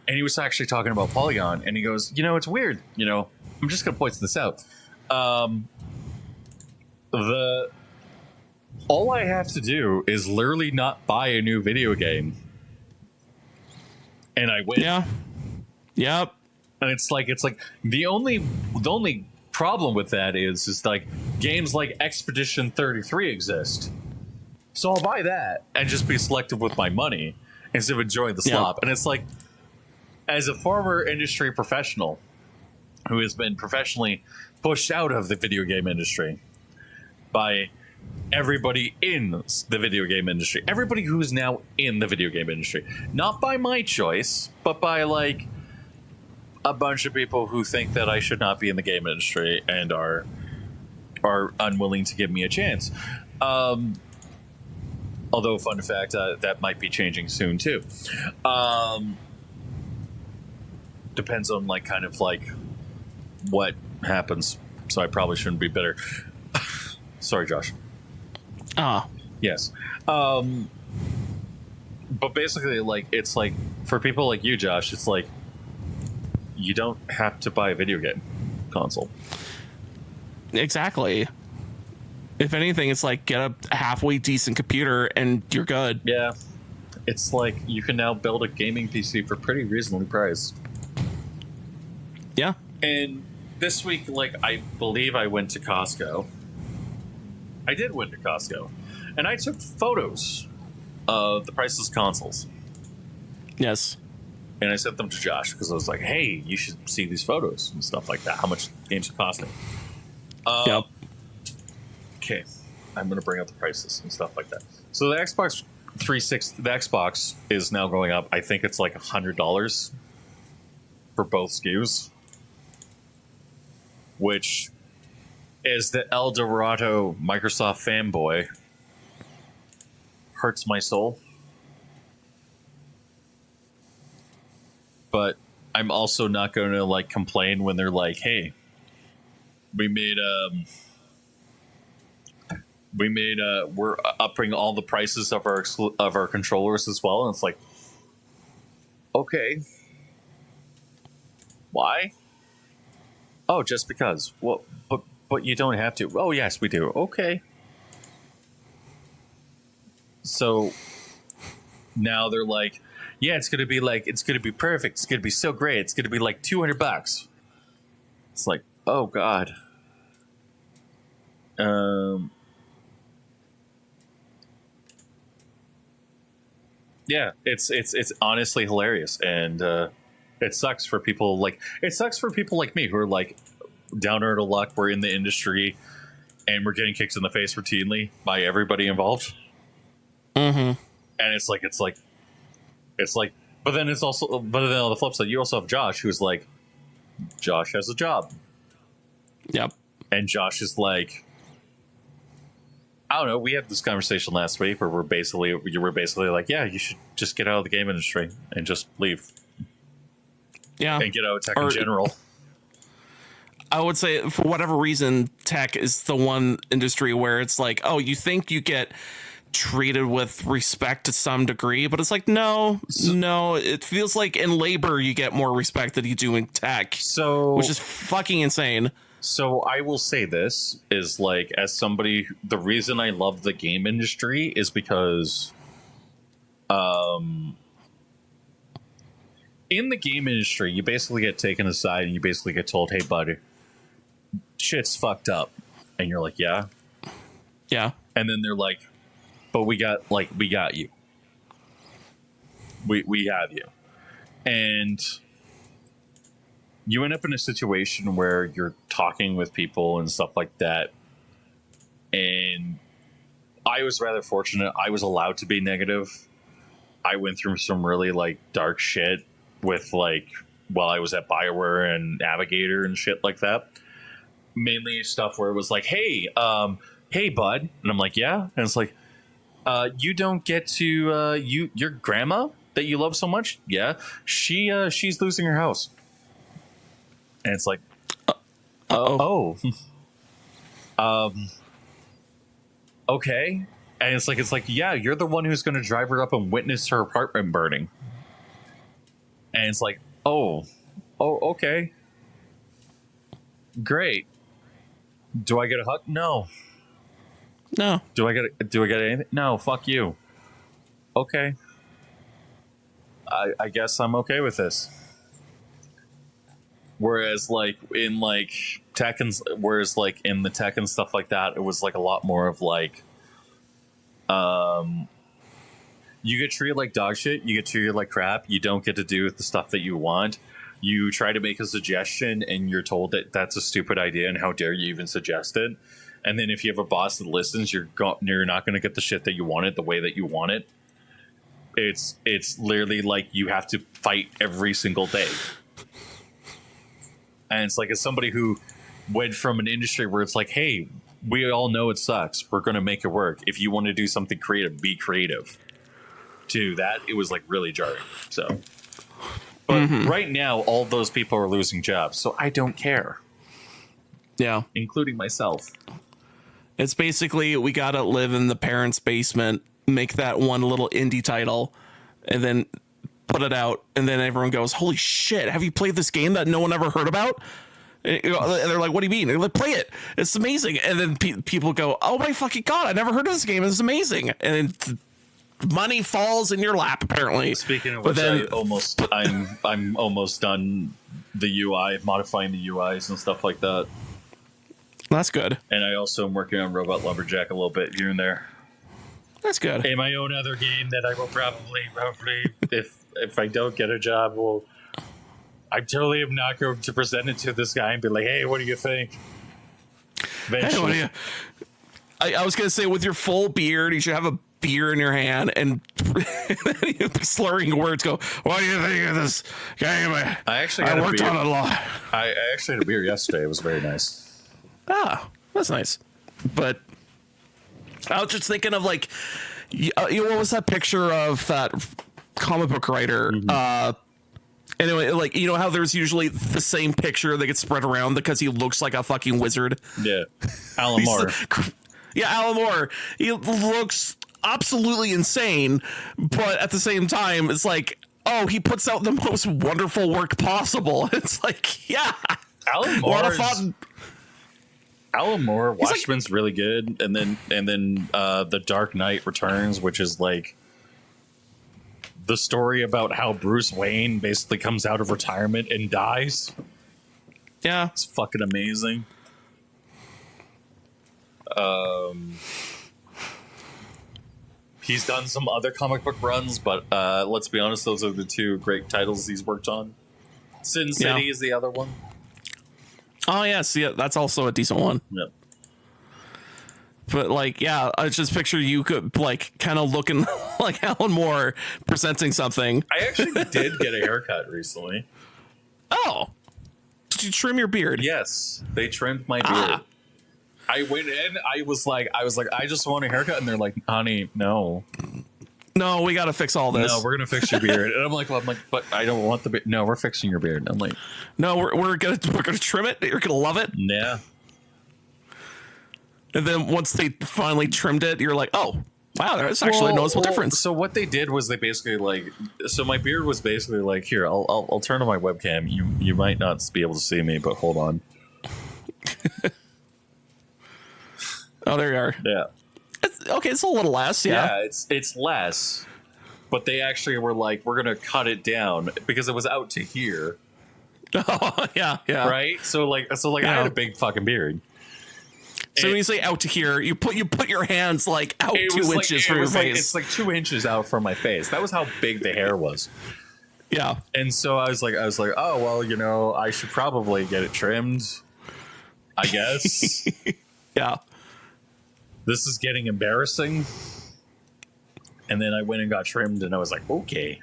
And he was actually talking about Polygon, and he goes, it's weird. I'm just going to point this out. All I have to do is literally not buy a new video game, and I win. Yeah. Yep. And it's like the only problem with that is like games like Expedition 33 exist. So I'll buy that and just be selective with my money instead of enjoying the slop. Yep. And it's like, as a former industry professional who has been professionally pushed out of the video game industry by everybody in the video game industry, everybody who's now in the video game industry, not by my choice, but by like a bunch of people who think that I should not be in the game industry and are unwilling to give me a chance. Although, fun fact, that might be changing soon too. Depends on like kind of like what happens. So I probably shouldn't be bitter. Sorry, Josh. Yes. But basically, like, it's like for people like you, Josh, it's like you don't have to buy a video game console. Exactly. If anything, it's like get a halfway decent computer and you're good. Yeah. It's like you can now build a gaming PC for pretty reasonably priced. Yeah. And this week, like, I believe I went to Costco. I did went to Costco. And I took photos of the priceless consoles. Yes. And I sent them to Josh because I was like, hey, you should see these photos and stuff like that. How much games are costing. Yep. Okay. I'm going to bring up the prices and stuff like that. So the Xbox 360, the Xbox is now going up. I think it's like $100 for both SKUs. Which, as the El Dorado Microsoft fanboy, hurts my soul. But I'm also not going to like complain when they're like, "Hey, we're upping all the prices of our controllers as well." And it's like, okay, why? Oh, just because. Well, but you don't have to. Oh, yes, we do. Okay. So now they're like, yeah, it's going to be perfect. It's going to be so great. It's going to be like $200. It's like, oh God. Yeah, it's honestly hilarious. And, it sucks for people like me who are like down to luck. We're in the industry and we're getting kicked in the face routinely by everybody involved. Mm-hmm. And it's like, but then on the flip side, you also have Josh, who's like, Josh has a job. Yep. And Josh is like, I don't know. We had this conversation last week where you were basically like, yeah, you should just get out of the game industry and just leave. Yeah. And get out of tech in general. I would say for whatever reason, tech is the one industry where it's like, oh, you think you get treated with respect to some degree, but it's like, no, it feels like in labor you get more respect than you do in tech. So, which is fucking insane. So I will say this is like, as somebody, the reason I love the game industry is because, in the game industry, you basically get taken aside and you basically get told, hey, buddy, shit's fucked up. And you're like, yeah. Yeah. And then they're like, but we got you. We have you. And you end up in a situation where you're talking with people and stuff like that. And I was rather fortunate. I was allowed to be negative. I went through some really like dark shit with like while I was at BioWare and Navigator and shit like that. Mainly stuff where it was like, hey bud, and I'm like, yeah, and it's like, you don't get to your grandma that you love so much, yeah, she's losing her house, and it's like, okay, and it's like, yeah, you're the one who's going to drive her up and witness her apartment burning. And it's like, oh, okay. Great. Do I get a hug? No. Do I get anything? No, fuck you. Okay. I guess I'm okay with this. Whereas like in like tech and in the tech and stuff like that, it was like a lot more of like, you get treated like dog shit. You get treated like crap. You don't get to do the stuff that you want. You try to make a suggestion and you're told that that's a stupid idea and how dare you even suggest it. And then if you have a boss that listens, you're not going to get the shit that you wanted the way that you want it. It's literally like you have to fight every single day. And it's like, as somebody who went from an industry where it's like, hey, we all know it sucks. We're going to make it work. If you want to do something creative, be creative. To that, it was like really jarring. So, but right now, all those people are losing jobs. So I don't care. Yeah. Including myself. It's basically, we got to live in the parents' basement, make that one little indie title, and then put it out. And then everyone goes, holy shit, have you played this game that no one ever heard about? And they're like, what do you mean? They're like, play it. It's amazing. And then people go, oh my fucking God, I never heard of this game. It's amazing. And then money falls in your lap, apparently. Speaking of which, I'm almost done the UI, modifying the UIs and stuff like that. That's good. And I also am working on Robot Lumberjack a little bit here and there. That's good. And my own other game that I will probably if I don't get a job, I totally am not going to present it to this guy and be like, hey, what do you think? Hey, I was going to say, with your full beard, you should have a beer in your hand and slurring words go, what do you think of this game? I worked on it a lot. I actually had a beer yesterday. It was very nice. Ah, that's nice. But I was just thinking of like, what was that picture of that comic book writer? Anyway, like, you know how there's usually the same picture that gets spread around because he looks like a fucking wizard? Yeah. Alan Moore. Yeah, Alan Moore. He looks absolutely insane, but at the same time, it's like, oh, he puts out the most wonderful work possible. It's like, yeah. Alan Moore, Watchmen's really good, and then The Dark Knight Returns, which is like the story about how Bruce Wayne basically comes out of retirement and dies. Yeah, it's fucking amazing. He's done some other comic book runs, but let's be honest, those are the two great titles he's worked on. Sin City is the other one. Oh, yes. Yeah, that's also a decent one. Yep. But, like, yeah, I just picture you could, like, kind of looking like Alan Moore presenting something. I actually did get a haircut recently. Oh. Did you trim your beard? Yes. They trimmed my beard. I went in, I was like, I just want a haircut. And they're like, honey, no. No, we got to fix all this. No, we're going to fix your beard. And I'm like, but I don't want the beard. No, we're fixing your beard. And I'm like, no, we're going to trim it. You're going to love it. Yeah. And then once they finally trimmed it, you're like, oh, wow, there's actually a noticeable difference. So what they did was they basically so my beard was basically like, here, I'll turn on my webcam. You might not be able to see me, but hold on. Oh, there you are. Yeah. It's a little less, yeah. Yeah, it's less, but they actually were like, we're gonna cut it down because it was out to here. Oh, yeah. Right. So I had a big fucking beard. So when you say out to here, you put your hands like out 2 inches from your face. It's like 2 inches out from my face. That was how big the hair was. Yeah. And so I was like, oh well, I should probably get it trimmed, I guess. Yeah. This is getting embarrassing. And then I went and got trimmed, and I was like, okay.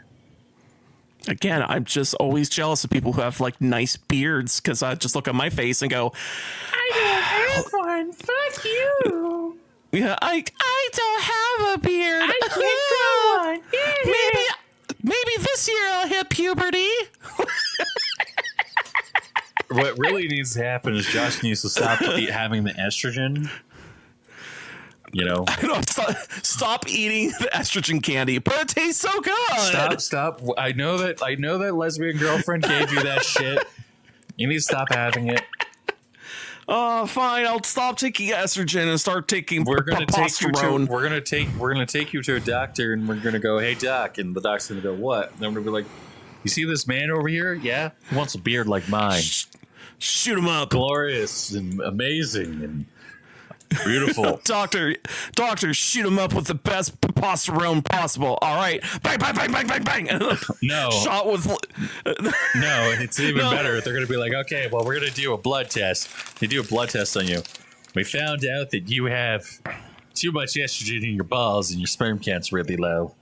Again, I'm just always jealous of people who have like nice beards, because I just look at my face and go, I don't have one. Fuck you. Yeah, I don't have a beard. I can't grow one. Maybe this year I'll hit puberty. What really needs to happen is Josh needs to stop having the estrogen. Stop eating the estrogen candy, but it tastes so good. Stop. I know that lesbian girlfriend gave you that shit. You need to stop having it. Oh, fine. I'll stop taking estrogen and start taking testosterone. We're gonna take you to a doctor, and we're gonna go, hey doc, and the doc's gonna go, what? And I'm gonna be like, You see this man over here? Yeah, he wants a beard like mine. Shoot him up. Glorious and amazing and beautiful. Doctor, shoot him up with the best testosterone possible. All right. Bang, bang, bang, bang, bang, bang. No. Shot with... No, it's even better. They're going to be like, okay, well, we're going to do a blood test. They do a blood test on you. We found out that you have too much estrogen in your balls and your sperm count's really low.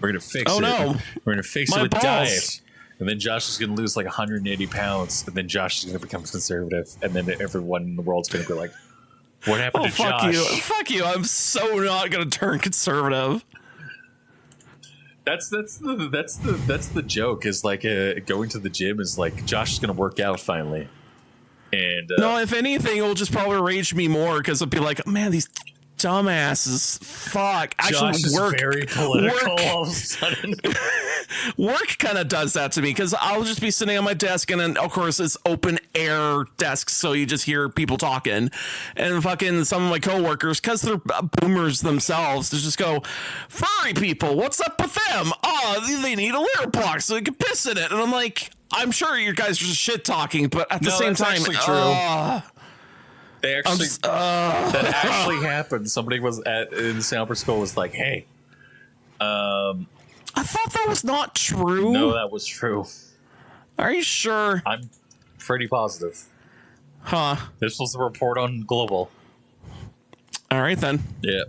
We're going to fix it. No. We're going to fix My it with balls. diet. And then Josh is going to lose like 180 pounds. And then Josh is going to become conservative. And then everyone in the world's going to be like, what happened to fuck Josh? you. Fuck you. I'm so not going to turn conservative. That's the joke is like going to the gym is like Josh is going to work out finally. And no, if anything, it'll just probably rage me more because it'll be like, man, these dumbasses. Fuck. Josh Actually, is very political all of a sudden. Work kind of does that to me because I'll just be sitting on my desk and then of course it's open air desks, so you just hear people talking, and fucking some of my coworkers, because they're boomers themselves, they just go, furry people, what's up with them? Oh, they need a litter box so they can piss in it. And I'm like, I'm sure you guys are just shit talking, but at the same time, true. They actually that actually happened. Somebody was in the Soundproof School was like, hey, I thought that was not true. No, that was true. Are you sure? I'm pretty positive. Huh. This was the report on Global. All right then. Yeah.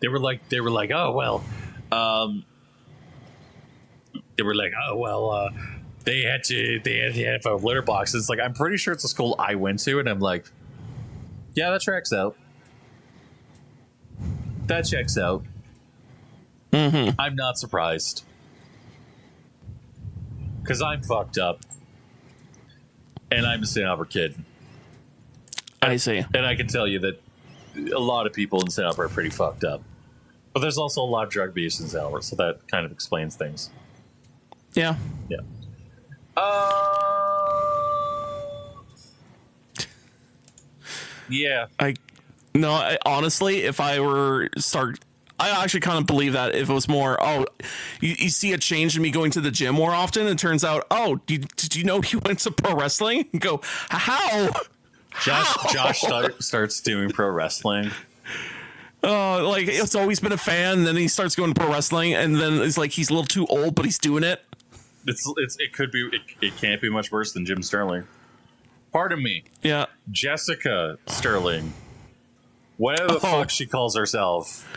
They were like, oh well. They had to have a litter box. It's like, I'm pretty sure it's a school I went to, and I'm like, yeah, that tracks out. That checks out. Mm-hmm. I'm not surprised. Because I'm fucked up. And I'm a St. Albert kid. I see. And I can tell you that a lot of people in St. Albert are pretty fucked up. But there's also a lot of drug abuse in St. Albert, so that kind of explains things. Yeah. Yeah. Yeah. Honestly, if I were I actually kind of believe that if it was more, you see a change in me going to the gym more often, and it turns out, did you know he went to pro wrestling? And go, how? Josh starts doing pro wrestling. Like, it's always been a fan, and then he starts going to pro wrestling, and then it's like he's a little too old, but he's doing it. It can't be much worse than Jim Sterling. Pardon me. Yeah. Jessica Sterling. Whatever the fuck she calls herself.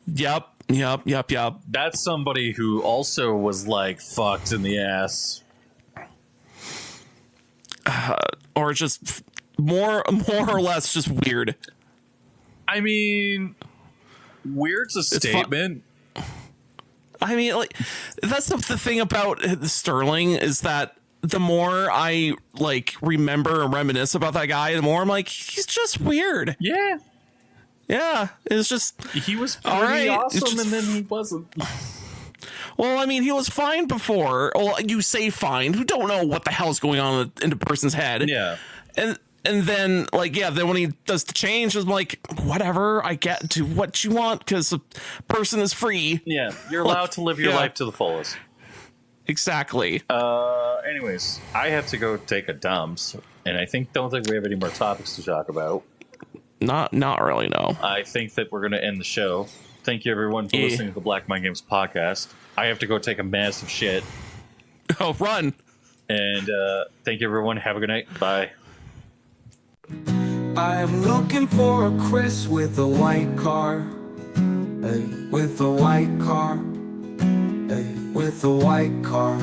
Yep. That's somebody who also was like fucked in the ass. Or just more or less just weird. I mean, weird's a statement. I mean, like, that's the thing about Sterling is that the more I like remember and reminisce about that guy, the more I'm like, he's just weird. Yeah. Yeah, it's just he was pretty awesome, and then he wasn't. Well, I mean, he was fine before. Well, you say fine. Who don't know what the hell's going on in a person's head? Yeah, and then then when he does the change, I'm like, whatever. I get to what you want because the person is free. Yeah, you're allowed to live your life to the fullest. Exactly. Anyways, I have to go take a dumps, and I don't think we have any more topics to talk about. Not really, no. I think that we're going to end the show. Thank you, everyone, for listening to the Black Mind Games podcast. I have to go take a massive shit. Oh, run. And thank you, everyone. Have a good night. Bye. I'm looking for a Chris with a white car. Hey, with a white car. Hey, with a white car.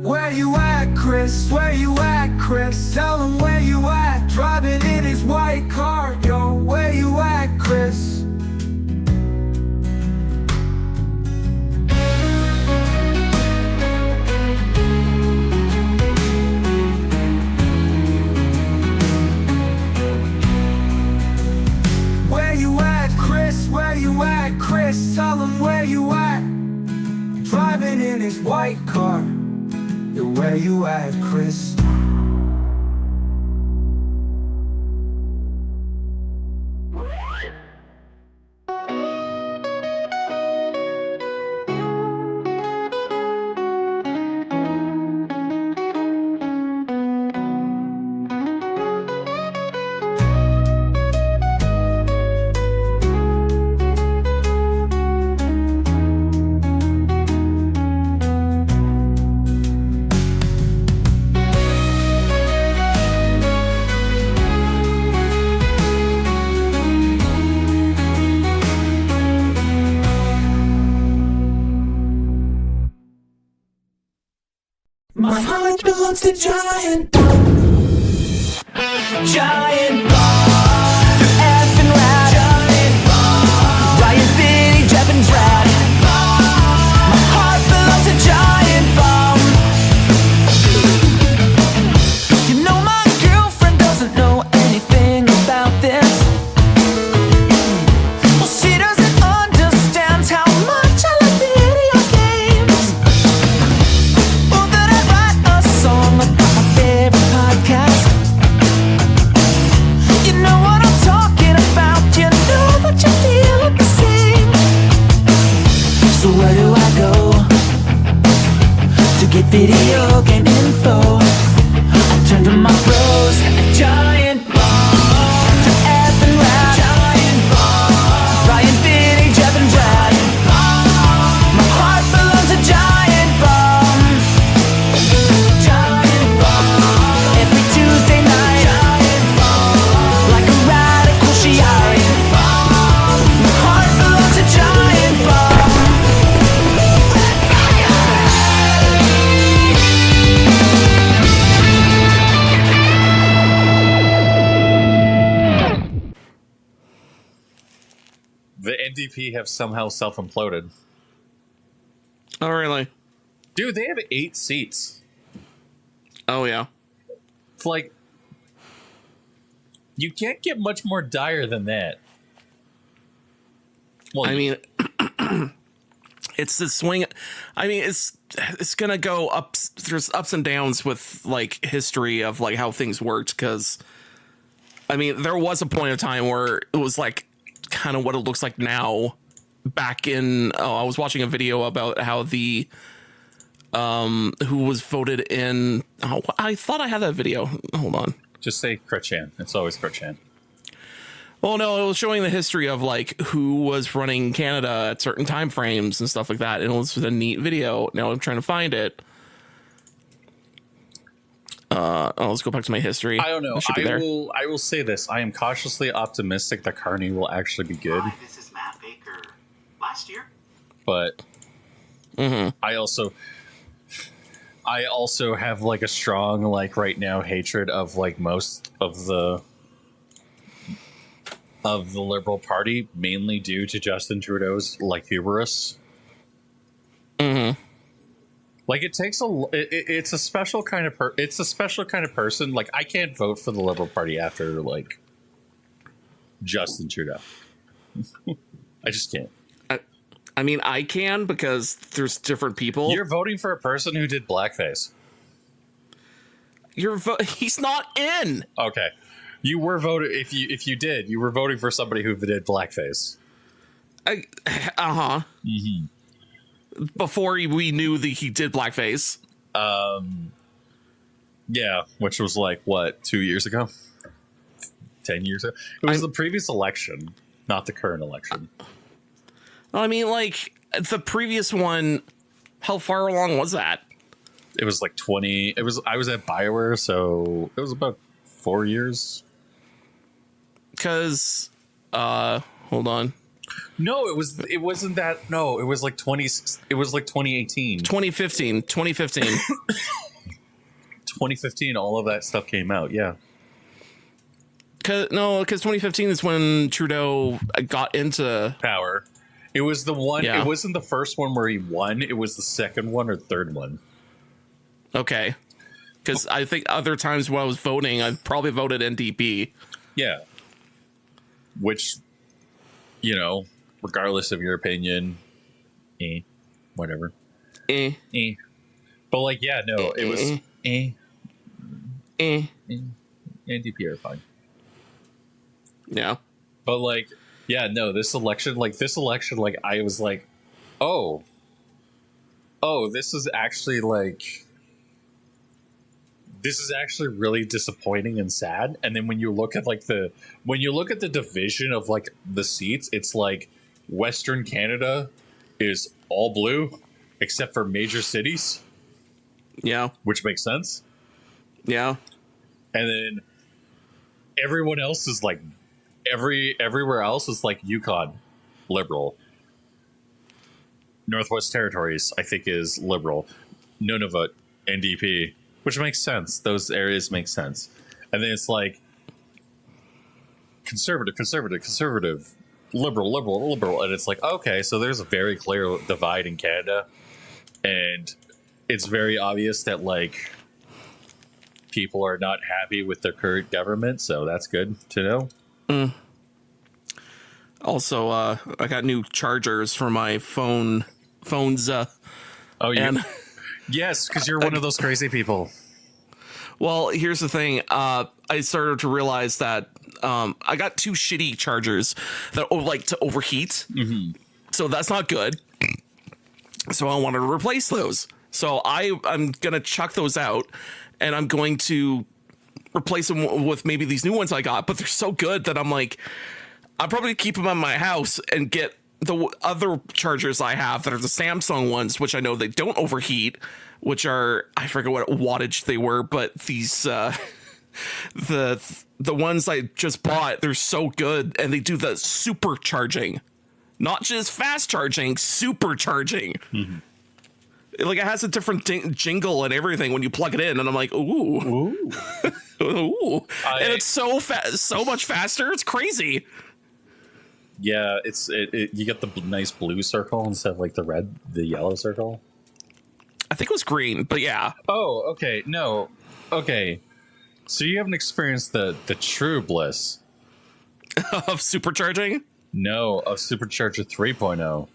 Where you at, Chris? Where you at, Chris? Tell him where you at. Driving in his white car. Yo, where you at, Chris? Where you at, Chris? Where you at, Chris? Tell him where you at. Driving in his white car. Yo, where you at, Chris? belongs to Giant Bomb. Giant Bomb. For F and Rad. Giant Bomb. Ryan, Vinny, Jeff, and Brad. My heart belongs to Giant Bomb. You know my girlfriend doesn't know anything about this. Well, she doesn't understand how much I like video games. Or that I write a song about my favorite podcast. You know what I'm talking about. You know that you feel the same. So where do I go to get video game info? I turn to my bros at Giant Bomb. To F and Rad. Giant Bomb. Ryan, Vinny, Jeff, and Brad. My heart belongs to Giant Bomb. Giant Bomb. Every Tuesday night. Giant Bomb. Like a radical Shiite. My heart belongs to Giant Bomb. The NDP have somehow self-imploded. Oh, really? Dude, they have 8 seats. Oh, yeah. It's like, you can't get much more dire than that. Well, I mean, it's the swing. I mean, it's gonna go up. There's ups and downs with like history of like how things worked. Because, I mean, there was a point of time where it was like kind of what it looks like now. Back in, I was watching a video about how the who was voted in. Oh, I thought I had that video. Hold on. just say Kretchan. It's always Kretchan. Well, no, it was showing the history of like who was running Canada at certain time frames and stuff like that. And it was a neat video. Now I'm trying to find it. Let's go back to my history. I don't know. It should be there. I will say this. I am cautiously optimistic that Carney will actually be good. Hi, this is Matt Baker. Last year? But I also have like a strong like right now hatred of like most of the Liberal Party, mainly due to Justin Trudeau's like hubris. Like it takes it's a special kind of person. Like I can't vote for the Liberal Party after like Justin Trudeau. I just can't. I mean, I can because there's different people. You're voting for a person who did blackface. He's not in. Okay, you were voted. If you did, you were voting for somebody who did blackface. Before we knew that he did blackface. Yeah, which was like what, 2 years ago, 10 years ago. It was the previous election, not the current election. I mean, like the previous one. How far along was that? It was like 20. I was at BioWare, so it was about 4 years. Because, hold on. No, it wasn't that. No, it was like 2018. 2015. 2015, all of that stuff came out. Yeah. Because 2015 is when Trudeau got into power. It was the one. Yeah. It wasn't the first one where he won. It was the second one or third one. Okay. Because I think other times when I was voting, I probably voted NDP. Yeah. Which, you know, regardless of your opinion, whatever. But like, yeah, no, it was NDP are fine. Yeah. But like, yeah, no, this election, like I was like, oh, this is actually really disappointing and sad. And then when you look at the division of like the seats, it's like Western Canada is all blue except for major cities. Yeah. Which makes sense. Yeah. And then everyone else is like everywhere else is like Yukon, Liberal. Northwest Territories, I think, is Liberal. Nunavut, NDP. which makes sense. Those areas make sense. And then it's like conservative, liberal. And it's like, okay, so there's a very clear divide in Canada. And it's very obvious that, like, people are not happy with their current government. So that's good to know. Also, I got new chargers for my phones. Oh, yeah. Yes, because you're one of those crazy people. Well, here's the thing. I started to realize that I got 2 shitty chargers that like to overheat. Mm-hmm. So that's not good. So I wanted to replace those. So I'm going to chuck those out, and I'm going to replace them with maybe these new ones I got. But they're so good that I'm like, I'll probably keep them in my house and get the other chargers I have that are the Samsung ones, which I know they don't overheat, which are, I forget what wattage they were, but these the ones I just bought, they're so good, and they do the supercharging, not just fast charging, supercharging. Mm-hmm. Like, it has a different jingle and everything when you plug it in, and I'm like, ooh. Ooh. And it's so much faster. It's crazy. Yeah, you get the nice blue circle instead of like the yellow circle. I think it was green, but yeah. Oh, okay. No. Okay. So you haven't experienced the true bliss of supercharging? No, of Supercharger 3.0.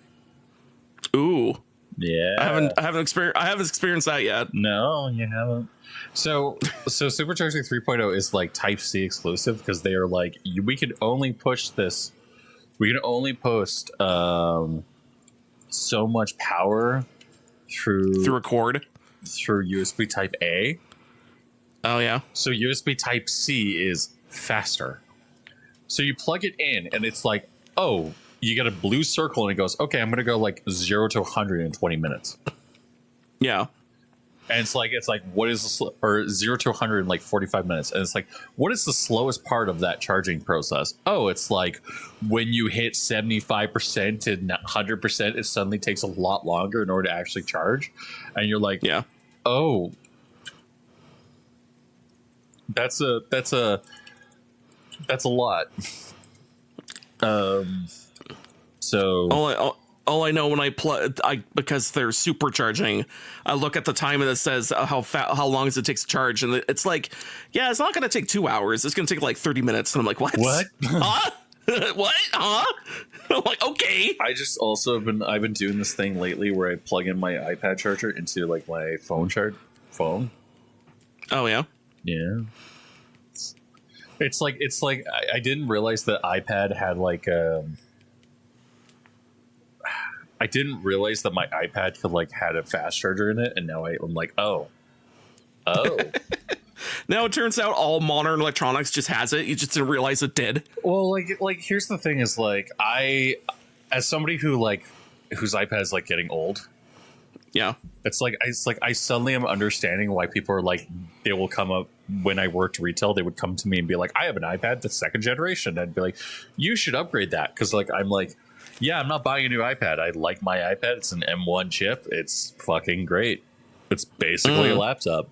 Ooh. Yeah. I haven't experienced that yet. No, you haven't. So Supercharger 3.0 is like Type-C exclusive, because they are like, we can only push this. We can only post so much power through a cord, through USB Type A. Oh yeah. So USB Type C is faster. So you plug it in, and it's like, oh, you get a blue circle, and it goes, okay, I'm gonna go like 0 to 100 in 20 minutes. Yeah. And it's like what is or 0 to 100 in like 45 minutes, and it's like, what is the slowest part of that charging process? Oh, it's like when you hit 75% and 100%, it suddenly takes a lot longer in order to actually charge, and you're like, yeah, oh, that's a lot. So all I know when because they're supercharging, I look at the time and it says how long does it take to charge, and it's like, yeah, it's not going to take 2 hours. It's going to take like 30 minutes, and I'm like, what? Huh? What? Huh? I'm like, okay. I just also I've been doing this thing lately where I plug in my iPad charger into like my phone. Oh yeah. Yeah. It's like I didn't realize that iPad had like I didn't realize that my iPad could like had a fast charger in it, and now I'm like, oh. Now it turns out all modern electronics just has it. You just didn't realize it did. Well, like here's the thing: is like as somebody whose iPad is like getting old. Yeah, it's like I suddenly am understanding why people are like, they will come up when I worked retail. They would come to me and be like, I have an iPad that's 2nd generation. I'd be like, you should upgrade that, because like I'm like, yeah, I'm not buying a new iPad. I like my iPad. It's an M1 chip. It's fucking great. It's basically a laptop.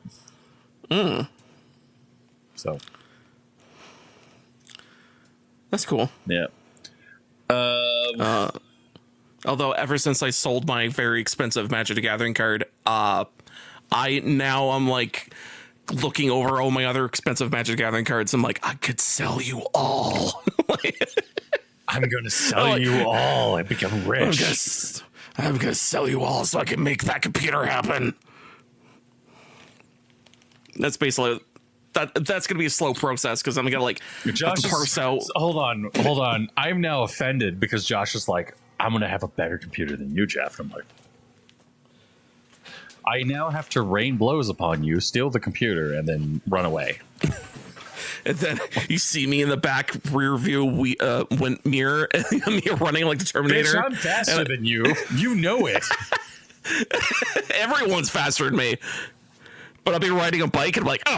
So that's cool. Yeah. Although ever since I sold my very expensive Magic the Gathering card, I'm like looking over all my other expensive Magic the Gathering cards. I'm like, I could sell you all. I'm going to sell you all and become rich. I'm going to sell you all so I can make that computer happen. That's basically that's going to be a slow process, because I'm going to like parse out. Hold on. I'm now offended because Josh is like, I'm going to have a better computer than you, Jeff. And I'm like, I now have to rain blows upon you, steal the computer, and then run away. And then you see me in the back rear view mirror, me running like the Terminator. Bitch, I'm faster than you. You know it. Everyone's faster than me. But I'll be riding a bike and I'm like,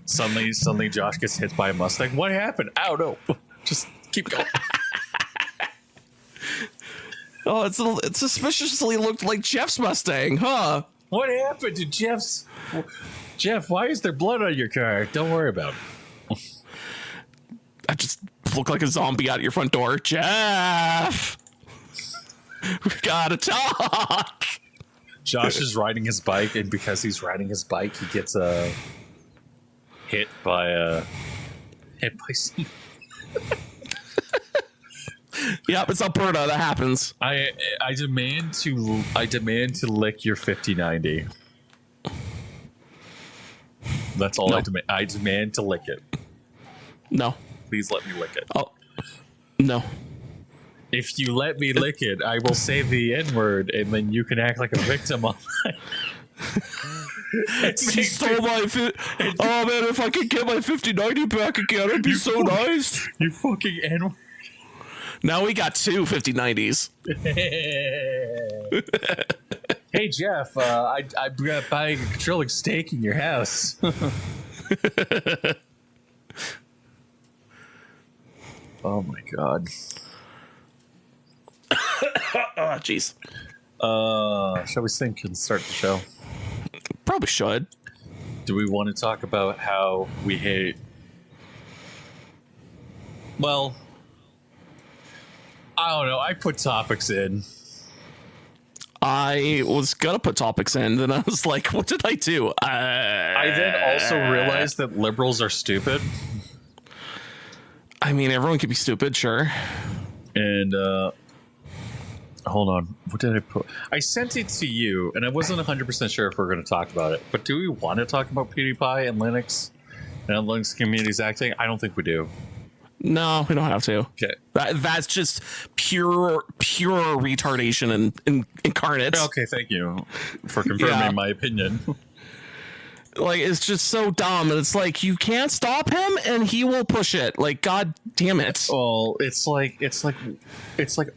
Suddenly Josh gets hit by a Mustang. What happened? I don't know. Just keep going. Oh, it suspiciously looked like Jeff's Mustang, huh? What happened to Jeff's? Jeff, why is there blood on your car? Don't worry about it. I just look like a zombie out your front door. Jeff, we gotta talk. Josh is riding his bike, and because he's riding his bike, he gets hit by some. Yep, it's Alberta. That happens. I demand to lick your 5090. That's all No. I demand. I demand to lick it. No. Please let me lick it. Oh, no. If you let me lick it, I will say the N-word, and then you can act like a victim on She stole my oh man, if I could get my 5090 back again, it'd be so nice. You fucking N-word. Now we got two 5090s. Hey Jeff, I'm buying a controlling stake in your house. Oh my god. Oh, jeez. Shall we sync and start the show? Probably should. Do we want to talk about how we hate? Well, I don't know. I put topics in. I was gonna put topics in, then I was like, what did I do? I then also realized that liberals are stupid. I mean, everyone could be stupid, sure. And hold on, what did I put? I sent it to you, and I wasn't 100% sure if we're going to talk about it. But do we want to talk about PewDiePie and Linux and Linux communities acting? I don't think we do. No, we don't have to. Okay. That's just pure retardation and incarnate. Okay, thank you for confirming my opinion. Like, it's just so dumb, and it's like, you can't stop him and he will push it. Like, god damn it. Well, it's like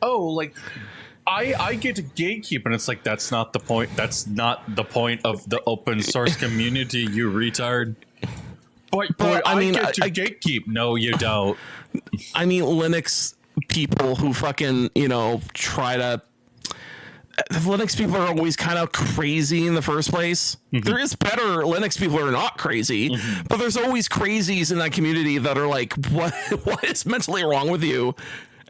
oh, like I get to gatekeep, and it's like that's not the point. That's not the point of the open source community, you retard. But I mean, get to gatekeep. No, you don't. I mean, Linux people who fucking, try to. The Linux people are always kind of crazy in the first place. Mm-hmm. There is better Linux people who are not crazy, but there's always crazies in that community that are like, what is mentally wrong with you?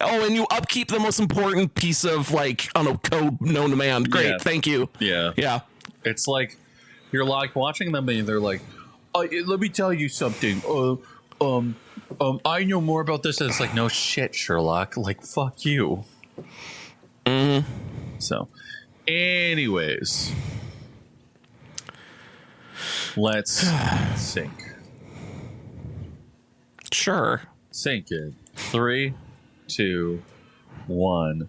Oh, and you upkeep the most important piece of, like, I don't know, code known to man. Great, thank you. Yeah. It's like you're like watching them, and they're like, let me tell you something. I know more about this. And it's like, no shit, Sherlock. Like, fuck you. Mm-hmm. So, anyways, let's sync. Sure. Sync it. 3, 2, 1.